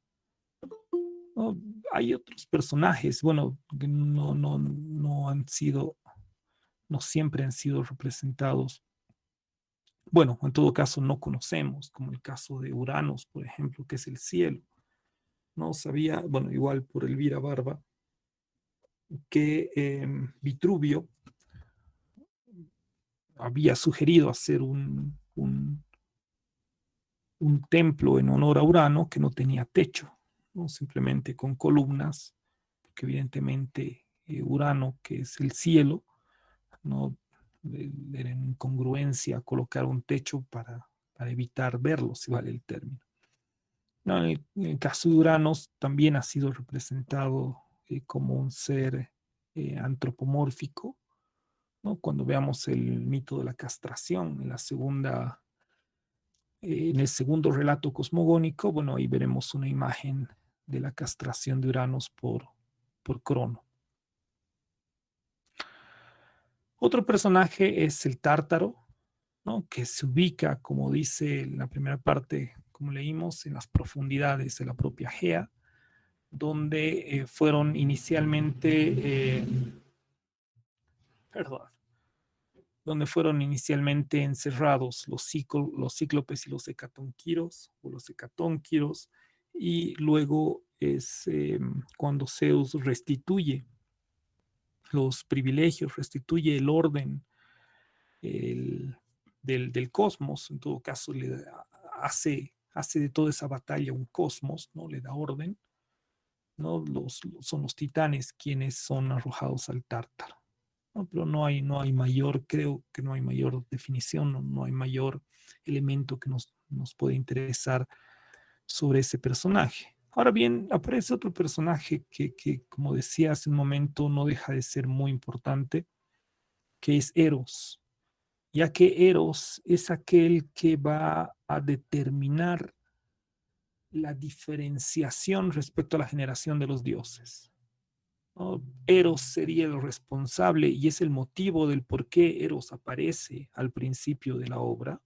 ¿No? Hay otros personajes, bueno, que no han sido, no siempre han sido representados. Bueno, en todo caso no conocemos, como el caso de Uranos, por ejemplo, que es el cielo. No sabía, bueno, igual por Elvira Barba, que Vitruvio había sugerido hacer un templo en honor a Urano que no tenía techo, ¿no? Simplemente con columnas, porque evidentemente Urano, que es el cielo, no era en incongruencia colocar un techo para evitar verlo, si vale el término. No, en el caso de Uranos también ha sido representado como un ser antropomórfico, ¿no? Cuando veamos el mito de la castración en el segundo relato cosmogónico, bueno, ahí veremos una imagen de la castración de Uranos por Crono. Otro personaje es el Tártaro, ¿no? Que se ubica, como dice en la primera parte, como leímos, en las profundidades de la propia Gea, donde fueron inicialmente, perdón, donde fueron inicialmente encerrados los cíclopes y los hecatonquiros, o los hecatónquiros, y luego es cuando Zeus restituye los privilegios, restituye el orden el, del cosmos, en todo caso hace de toda esa batalla un cosmos, ¿no? Le da orden, ¿no? Son los titanes quienes son arrojados al Tártaro. ¿No? Pero no hay mayor, creo que no hay mayor definición, no hay mayor elemento que nos puede interesar sobre ese personaje. Ahora bien, aparece otro personaje que, como decía hace un momento, no deja de ser muy importante, que es Eros, ya que Eros es aquel que va a determinar la diferenciación respecto a la generación de los dioses. ¿No? Eros sería el responsable y es el motivo del por qué Eros aparece al principio de la obra,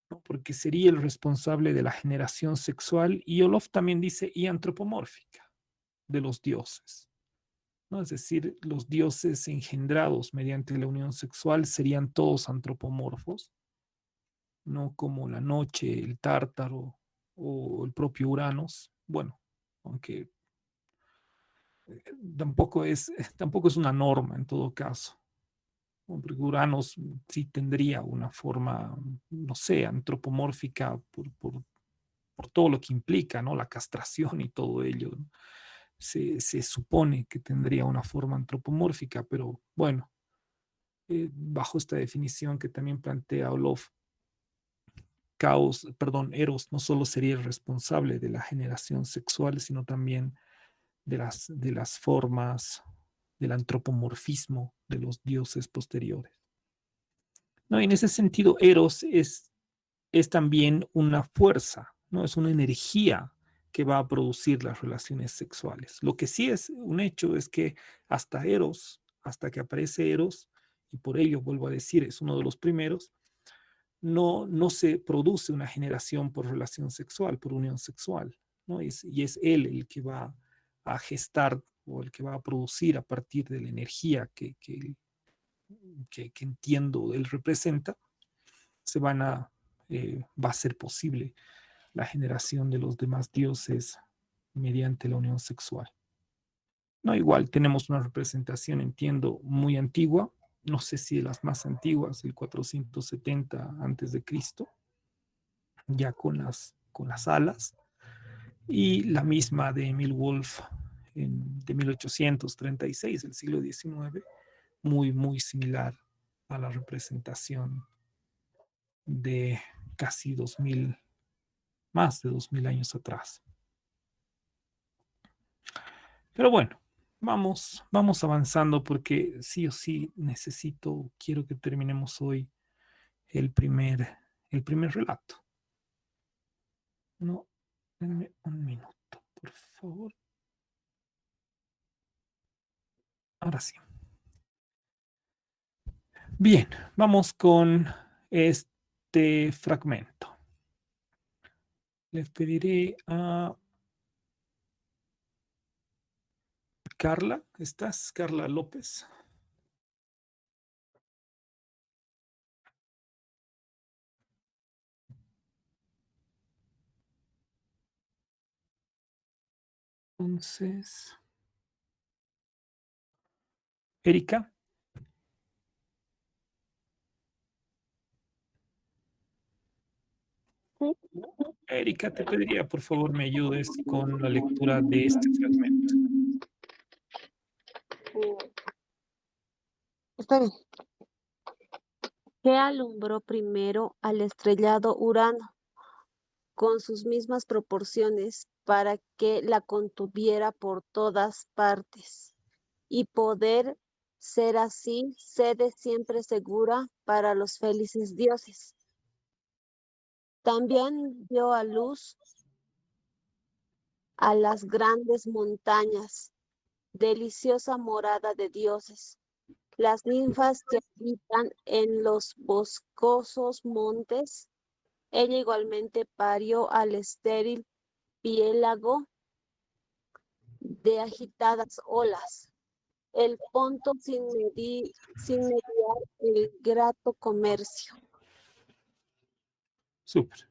¿no? Porque sería el responsable de la generación sexual y Olof también dice y antropomórfica de los dioses, ¿no? Es decir, los dioses engendrados mediante la unión sexual serían todos antropomorfos, no como la noche, el tártaro o el propio Uranos. Bueno, aunque tampoco es una norma en todo caso. Porque Uranos sí tendría una forma, no sé, antropomórfica por todo lo que implica, ¿no? La castración y todo ello, ¿no? Se supone que tendría una forma antropomórfica, pero bueno, bajo esta definición que también plantea Olof, Eros no solo sería el responsable de la generación sexual, sino también de las formas del antropomorfismo de los dioses posteriores. ¿No? En ese sentido, Eros es también una fuerza, ¿no? Es una energía que va a producir las relaciones sexuales. Lo que sí es un hecho es que hasta Eros, hasta que aparece Eros, y por ello vuelvo a decir, es uno de los primeros, no se produce una generación por relación sexual, por unión sexual, ¿no? Y es él el que va a gestar o el que va a producir a partir de la energía que entiendo él representa, va a ser posible la generación de los demás dioses mediante la unión sexual. No, igual tenemos una representación, entiendo, muy antigua, no sé si de las más antiguas, el 470 antes de Cristo, ya con las alas, y la misma de Emil Wolf de 1836, el siglo XIX, muy similar a la representación de casi 2000, más de 2000 años atrás. Pero bueno, vamos avanzando porque sí o sí quiero que terminemos hoy el primer, el primer relato. No, denme un minuto, por favor. Ahora sí. Bien, vamos con este fragmento. Les pediré a Carla. ¿Estás, Carla López? Entonces, Erika. Sí. Erika, te pediría, por favor, me ayudes con la lectura de este fragmento. Está bien. ¿Qué alumbró primero al estrellado Urano con sus mismas proporciones para que la contuviera por todas partes y poder ser así sede siempre segura para los felices dioses? También dio a luz a las grandes montañas, deliciosa morada de dioses, las ninfas que habitan en los boscosos montes. Ella igualmente parió al estéril piélago de agitadas olas, el ponto sin mediar el grato comercio. Súper.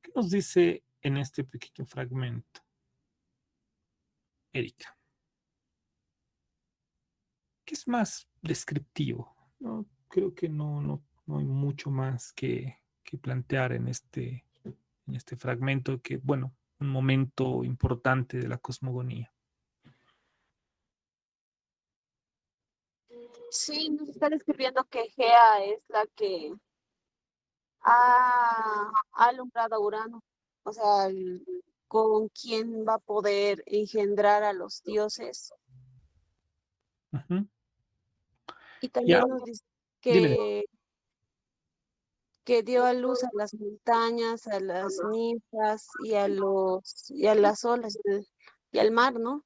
¿Qué nos dice en este pequeño fragmento, Erika? ¿Qué es más descriptivo? No, creo que no hay mucho más que plantear en este fragmento que, bueno, un momento importante de la cosmogonía. Sí, nos está describiendo que Gea es la que ha alumbrado a Urano, o sea, con quién va a poder engendrar a los dioses. Ujú. Y Ya, también nos dice dime. que dio a luz a las montañas, a las ninfas y a las olas y al mar, ¿no?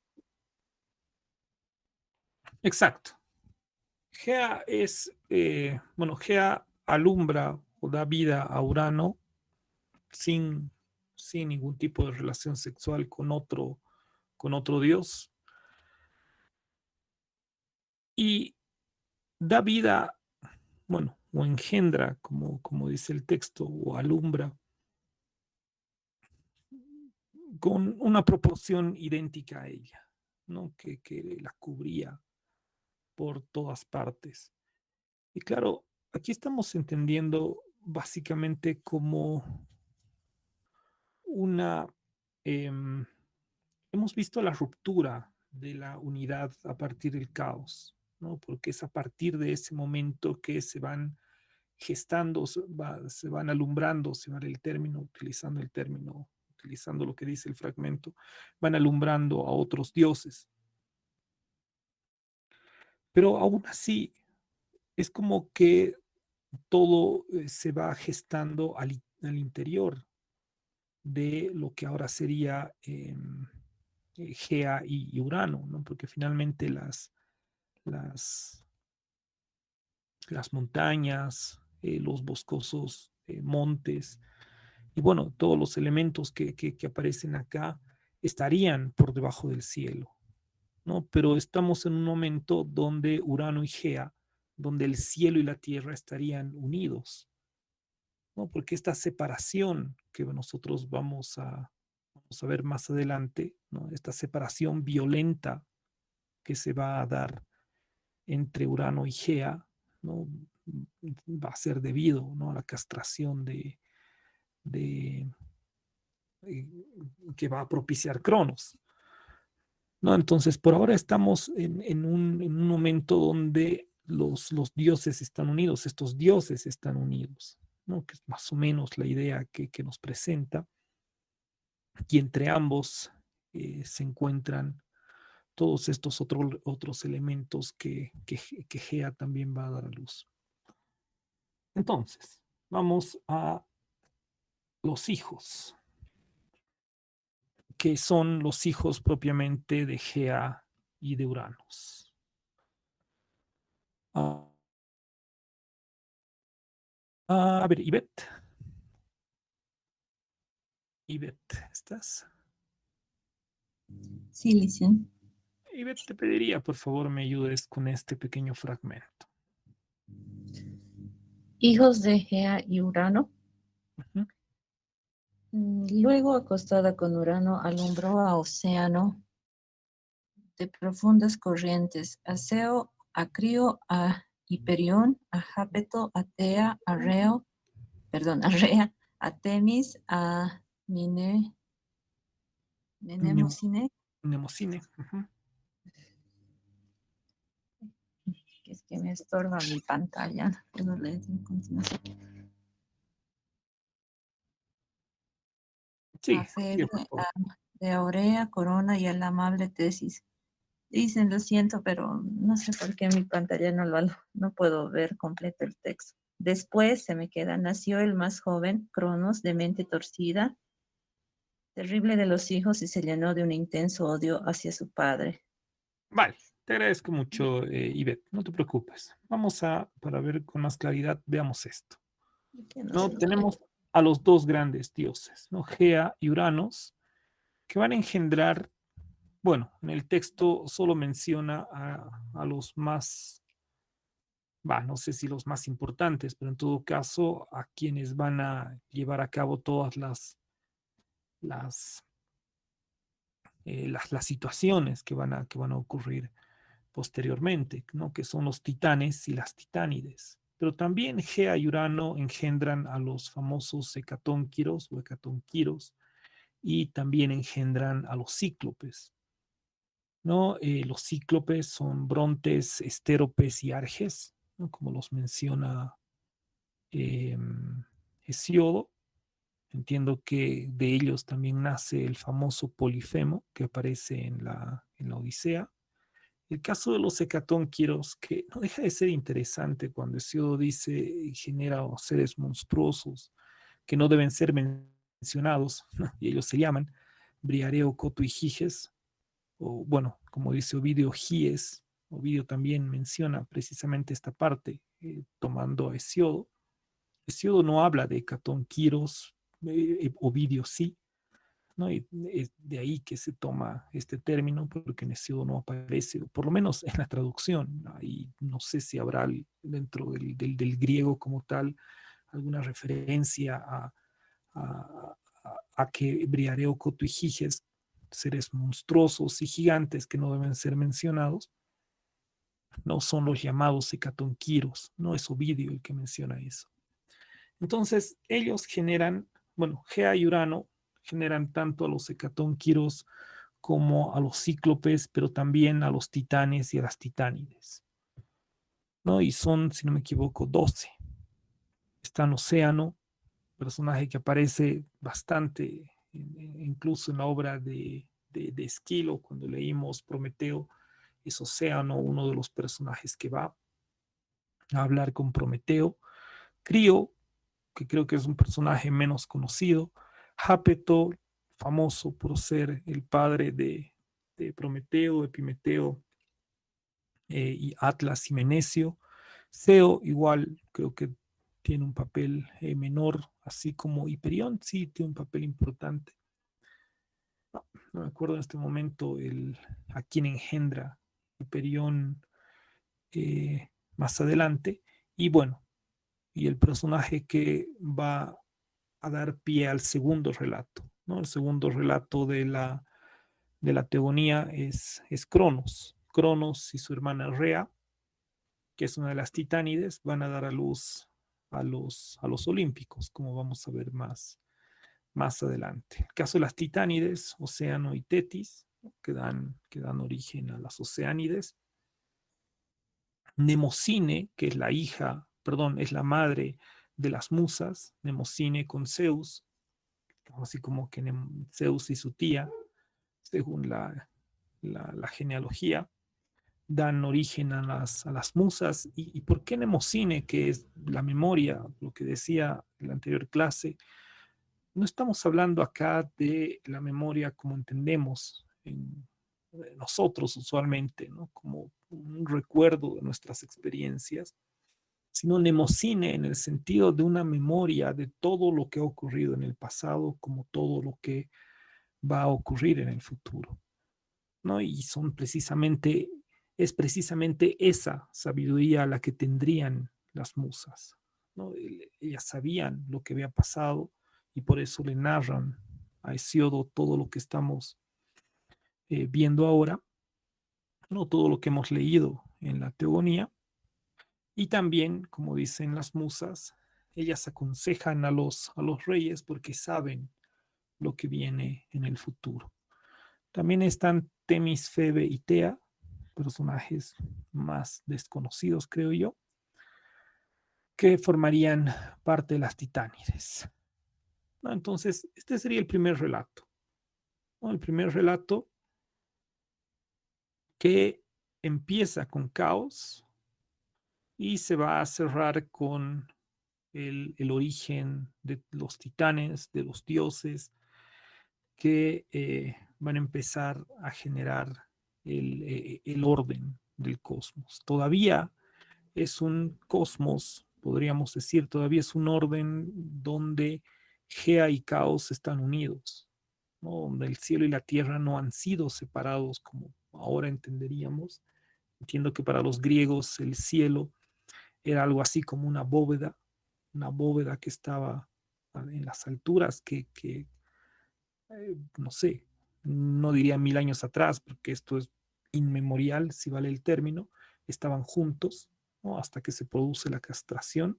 Exacto. Gea es, bueno, Gea alumbra o da vida a Urano sin, sin ningún tipo de relación sexual con otro dios y da vida, bueno, o engendra, como dice el texto, o alumbra con una proporción idéntica a ella, ¿no? Que la cubría por todas partes. Y claro, aquí estamos entendiendo básicamente como una... em, hemos visto la ruptura de la unidad a partir del caos, ¿no? Porque es a partir de ese momento que se van gestando, se van alumbrando, se va el término, utilizando lo que dice el fragmento, van alumbrando a otros dioses. Pero aún así, es como que todo se va gestando al interior de lo que ahora sería Gea y Urano, ¿no? Porque finalmente las, las montañas, los boscosos montes y bueno, todos los elementos que aparecen acá estarían por debajo del cielo, ¿no? Pero estamos en un momento donde Urano y Gea, donde el cielo y la tierra estarían unidos, ¿no? Porque esta separación que nosotros vamos a ver más adelante, ¿no? Esta separación violenta que se va a dar entre Urano y Gea, ¿no? Va a ser debido, ¿no? A la castración de eh, que va a propiciar Cronos, ¿no? Entonces, por ahora estamos en un momento donde los dioses están unidos, estos dioses están unidos, ¿no? Que es más o menos la idea que nos presenta, y entre ambos se encuentran todos estos otros elementos que Gea también va a dar a luz. Entonces, vamos a los hijos, que son los hijos propiamente de Gea y de Uranos. A ver, Ivette. Ivette, ¿estás? Sí, Licen. Ivette, te pediría, por favor, me ayudes con este pequeño fragmento. Hijos de Gea y Urano. Ujú. Luego, acostada con Urano, alumbró a Océano de profundas corrientes, a Seo, a Crio, a Hiperión, a Jápeto, a Tea, a Rea, a Temis, a Mnemosine, Mnemosine. Ujú. que es que me estorba mi pantalla. Puedo leer en continuación. Sí, A sí, Febe, por favor. a de Aurea, Corona y a la amable Tesis. Dicen, lo siento, pero no sé por qué mi pantalla no puedo ver completo el texto. Después se me queda, nació el más joven, Cronos, de mente torcida, terrible de los hijos y se llenó de un intenso odio hacia su padre. Vale, te agradezco mucho, Ivette, no te preocupes. Vamos para ver con más claridad, veamos esto. Que no ¿No? se lo leo. Tenemos a los dos grandes dioses, ¿no? Gea y Uranos, que van a engendrar, bueno, en el texto solo menciona a los más, no sé si los más importantes, pero en todo caso a quienes van a llevar a cabo todas las, las situaciones que van a ocurrir posteriormente, ¿no? Que son los titanes y las titánides. Pero también Gea y Urano engendran a los famosos hecatónquiros o hecatonquiros y también engendran a los cíclopes, ¿no? Los cíclopes son Brontes, Estéropes y Arges, ¿no? Como los menciona eh, Hesíodo. Entiendo que de ellos también nace el famoso Polifemo que aparece en la Odisea. El caso de los hecatónquiros, que no deja de ser interesante cuando Hesíodo dice genera seres monstruosos que no deben ser mencionados, ¿no? Y ellos se llaman Briareo, Coto y Giges, o bueno, como dice Ovidio, Gies. Ovidio también menciona precisamente esta parte, tomando a Hesíodo. Hesíodo no habla de hecatónquiros, Ovidio sí, ¿no? Y es de ahí que se toma este término, porque en Hesíodo no aparece, por lo menos en la traducción, ¿no? Y no sé si habrá dentro del griego como tal alguna referencia a, a que Briareo, Coto y Giges, seres monstruosos y gigantes que no deben ser mencionados, no son los llamados hecatonquiros, no es Ovidio el que menciona eso. Entonces, ellos generan, bueno, Gea y Urano generan tanto a los hecatónquiros como a los cíclopes, pero también a los titanes y a las titánides, ¿no? Y son, si no me equivoco, 12. Está en Océano, personaje que aparece bastante, incluso en la obra de Esquilo, cuando leímos Prometeo, es Océano, uno de los personajes que va a hablar con Prometeo. Crío, que creo que es un personaje menos conocido. Jápeto, famoso por ser el padre de Prometeo, Epimeteo y Atlas y Menecio. Seo, igual, creo que tiene un papel menor, así como Hiperión, sí, tiene un papel importante. No me acuerdo en este momento a quién engendra Hiperión más adelante. Y bueno, y el personaje que va a dar pie al segundo relato, ¿no? El segundo relato de la teogonía es Cronos. Cronos y su hermana Rea, que es una de las titánides, van a dar a luz a los olímpicos, como vamos a ver más adelante. El caso de las titánides, Océano y Tetis, que dan origen a las oceánides. Mnemosine, que es la hija, perdón, es la madre de las musas, Mnemosine con Zeus, así como que Zeus y su tía, según la genealogía, dan origen a las musas. ¿Y por qué Mnemosine, que es la memoria, lo que decía en la anterior clase? No estamos hablando acá de la memoria como entendemos nosotros usualmente, ¿no? Como un recuerdo de nuestras experiencias, sino Mnemosine en el sentido de una memoria de todo lo que ha ocurrido en el pasado, como todo lo que va a ocurrir en el futuro, ¿no? Y es precisamente esa sabiduría la que tendrían las musas, ¿no? Ellas sabían lo que había pasado y por eso le narran a Hesiodo todo lo que estamos viendo ahora, ¿no? Todo lo que hemos leído en la teogonía. Y también, como dicen las musas, ellas aconsejan a los reyes porque saben lo que viene en el futuro. También están Temis, Febe y Tea, personajes más desconocidos, creo yo, que formarían parte de las titánides, ¿no? Entonces, este sería el primer relato, ¿no? El primer relato que empieza con caos y se va a cerrar con el origen de los titanes, de los dioses, que van a empezar a generar el orden del cosmos. Todavía es un cosmos, podríamos decir, todavía es un orden donde Gea y Caos están unidos, ¿no? Donde el cielo y la tierra no han sido separados como ahora entenderíamos. Entiendo que para los griegos el cielo era algo así como una bóveda que estaba en las alturas, no sé, no diría 1000 años atrás, porque esto es inmemorial, si vale el término, estaban juntos, ¿no? Hasta que se produce la castración,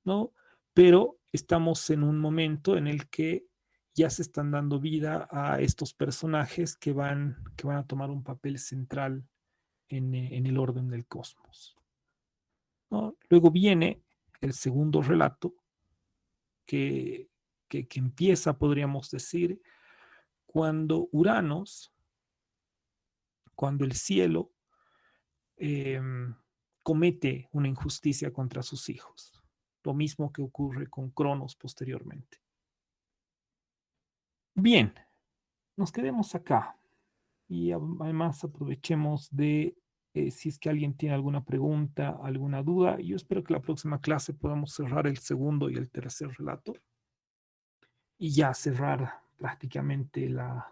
¿no? Pero estamos en un momento en el que ya se están dando vida a estos personajes que van a tomar un papel central en el orden del cosmos, ¿no? Luego viene el segundo relato que, que empieza, podríamos decir, cuando Uranos, cuando el cielo eh, comete una injusticia contra sus hijos. Lo mismo que ocurre con Cronos posteriormente. Bien, nos quedemos acá y además aprovechemos de si es que alguien tiene alguna pregunta, alguna duda. Yo espero que la próxima clase podamos cerrar el segundo y el tercer relato y ya cerrar prácticamente la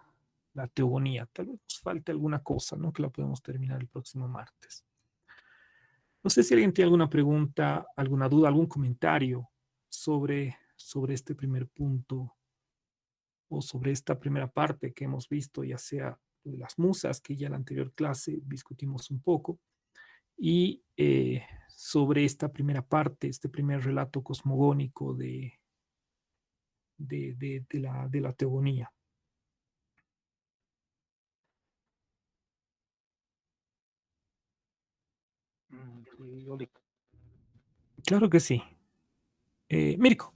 teogonía. Tal vez nos falte alguna cosa, ¿no? Que la podemos terminar el próximo martes. No sé si alguien tiene alguna pregunta, alguna duda, algún comentario sobre este primer punto o sobre esta primera parte que hemos visto, ya sea de las musas, que ya en la anterior clase discutimos un poco, y sobre esta primera parte, este primer relato cosmogónico de la teogonía. Sí, Oli. Claro que sí. Mirko.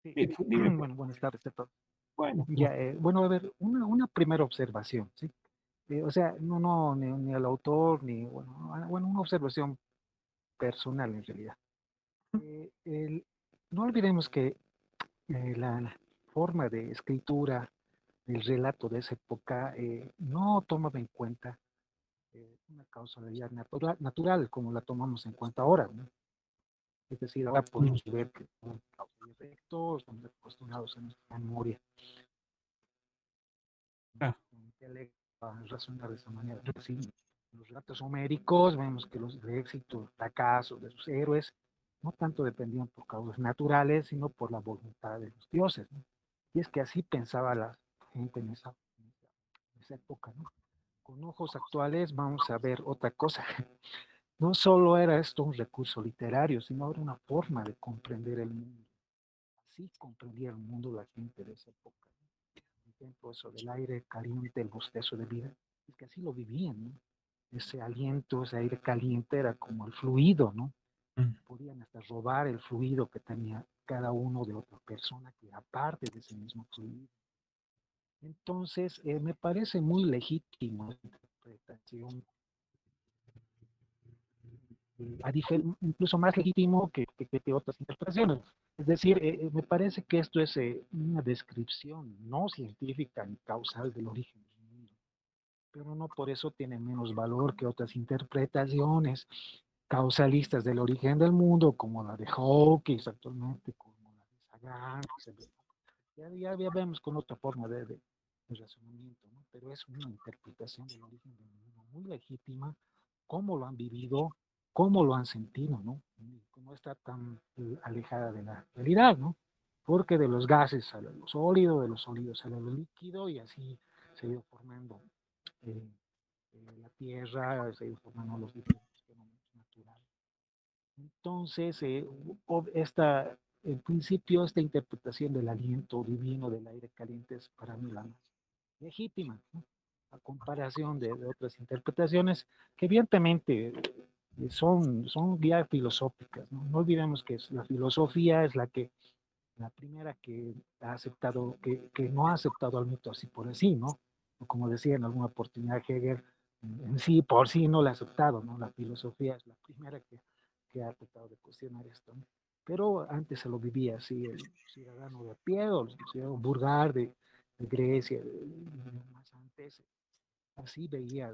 Sí, Dime. bueno, buenas tardes a todos. Bueno, Ya, bueno, a ver, una primera observación, ¿sí? O sea, ni al autor, ni, bueno, una observación personal en realidad. No olvidemos que la forma de escritura del relato de esa época no tomaba en cuenta una causalidad natural como la tomamos en cuenta ahora, ¿no? Es decir, ahora podemos ver que son causa y efecto, estamos acostumbrados a nuestra memoria, Ah. intelecto, a razonar de esa manera. Sí, en los relatos homéricos vemos que los de éxito, fracasos de sus héroes, no tanto dependían por causas naturales, sino por la voluntad de los dioses, ¿no? Y es que así pensaba la gente en esa época, ¿no? Con ojos actuales vamos a ver otra cosa. No solo era esto un recurso literario, sino era una forma de comprender el mundo. Así comprendía el mundo la gente de esa época. Por ejemplo, eso del aire caliente, el bostezo de vida, es que así lo vivían, ¿no? Ese aliento, ese aire caliente era como el fluido, ¿no? Podían hasta robar el fluido que tenía cada uno de otra persona que era parte de ese mismo fluido. Entonces, me parece muy legítimo la interpretación, incluso más legítimo que otras interpretaciones. Es decir, me parece que esto es una descripción no científica ni causal del origen del mundo, pero no por eso tiene menos valor que otras interpretaciones causalistas del origen del mundo, como la de Hawking actualmente, como la de Sagan. Ya vemos con otra forma de razonamiento, ¿no? Pero es una interpretación del origen del mundo muy legítima, cómo lo han vivido, cómo lo han sentido, ¿no? Y cómo está tan alejada de la realidad, ¿no? Porque de los gases sale lo sólido, de los sólidos sale lo líquido, y así se ha ido formando eh, la Tierra, se ha ido formando los diferentes fenómenos naturales. Entonces, en principio, esta interpretación del aliento divino del aire caliente es para mí la más legítima, ¿no? A comparación de otras interpretaciones que evidentemente son ya filosóficas, ¿no? No olvidemos que la filosofía es la primera que ha aceptado, que no ha aceptado al mito así por así, ¿no? O como decía en alguna oportunidad Hegel, en sí, por sí no la ha aceptado, ¿no? La filosofía es la primera que ha tratado de cuestionar esto, ¿no? Pero antes se lo vivía así el ciudadano de a pie o el ciudadano vulgar de Grecia, más antes, así veía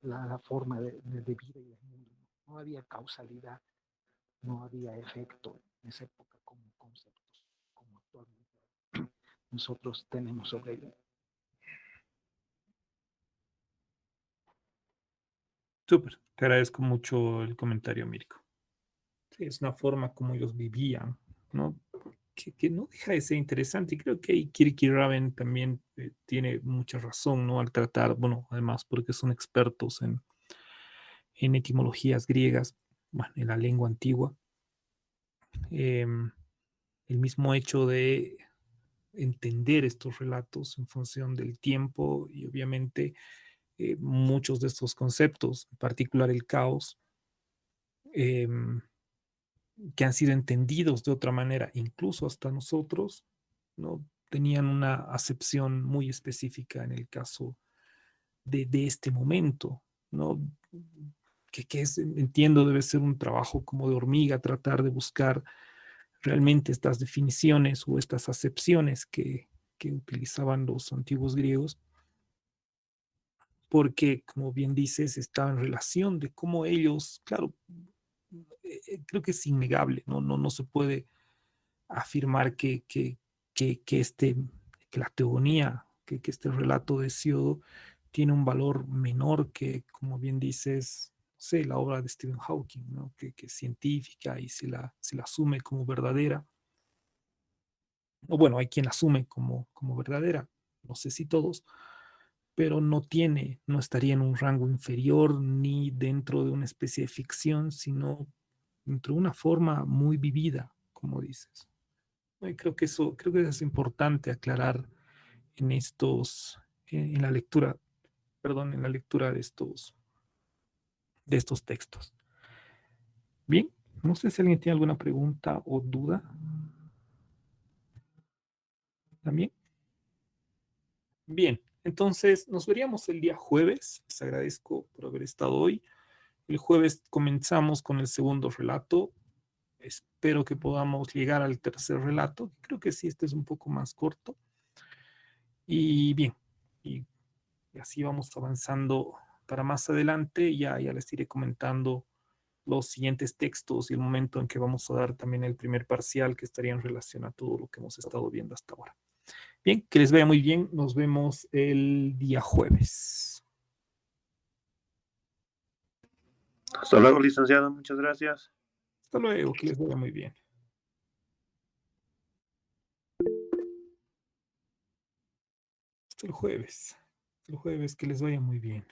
la forma de vida y del mundo. No había causalidad, no había efecto en esa época como conceptos, como actualmente nosotros tenemos sobre ello. Súper, te agradezco mucho el comentario, Mirko. Sí, es una forma como ellos vivían, ¿no? Que no deja de ser interesante. Y creo que ahí Kirky Raven también tiene mucha razón, ¿no? Al tratar, bueno, además porque son expertos en etimologías griegas, bueno, en la lengua antigua. El mismo hecho de entender estos relatos en función del tiempo y obviamente muchos de estos conceptos, en particular el caos, eh, que han sido entendidos de otra manera, incluso hasta nosotros, ¿no? Tenían una acepción muy específica en el caso de este momento, ¿no? Que es, entiendo, debe ser un trabajo como de hormiga, tratar de buscar realmente estas definiciones o estas acepciones que utilizaban los antiguos griegos, porque, como bien dices, estaba en relación de cómo ellos, claro, creo que es innegable, no se puede afirmar que, que la teogonía, que este relato de Hesiodo tiene un valor menor que, como bien dices, no sé, la obra de Stephen Hawking, ¿no? Que es científica y se la asume como verdadera. O bueno, hay quien la asume como verdadera, no sé si todos, pero no estaría en un rango inferior ni dentro de una especie de ficción, sino dentro de una forma muy vivida, como dices. Y creo que es importante aclarar en en la lectura, perdón, en la lectura de estos textos. Bien, no sé si alguien tiene alguna pregunta o duda también. Bien, entonces nos veríamos el día jueves. Les agradezco por haber estado hoy. El jueves comenzamos con el segundo relato. Espero que podamos llegar al tercer relato. Creo que sí, este es un poco más corto. Y bien, y así vamos avanzando para más adelante. Ya les iré comentando los siguientes textos y el momento en que vamos a dar también el primer parcial que estaría en relación a todo lo que hemos estado viendo hasta ahora. Bien, que les vaya muy bien. Nos vemos el día jueves. Hasta luego, licenciado. Muchas gracias. Hasta luego, que les vaya muy bien. Hasta el jueves. Hasta el jueves, que les vaya muy bien.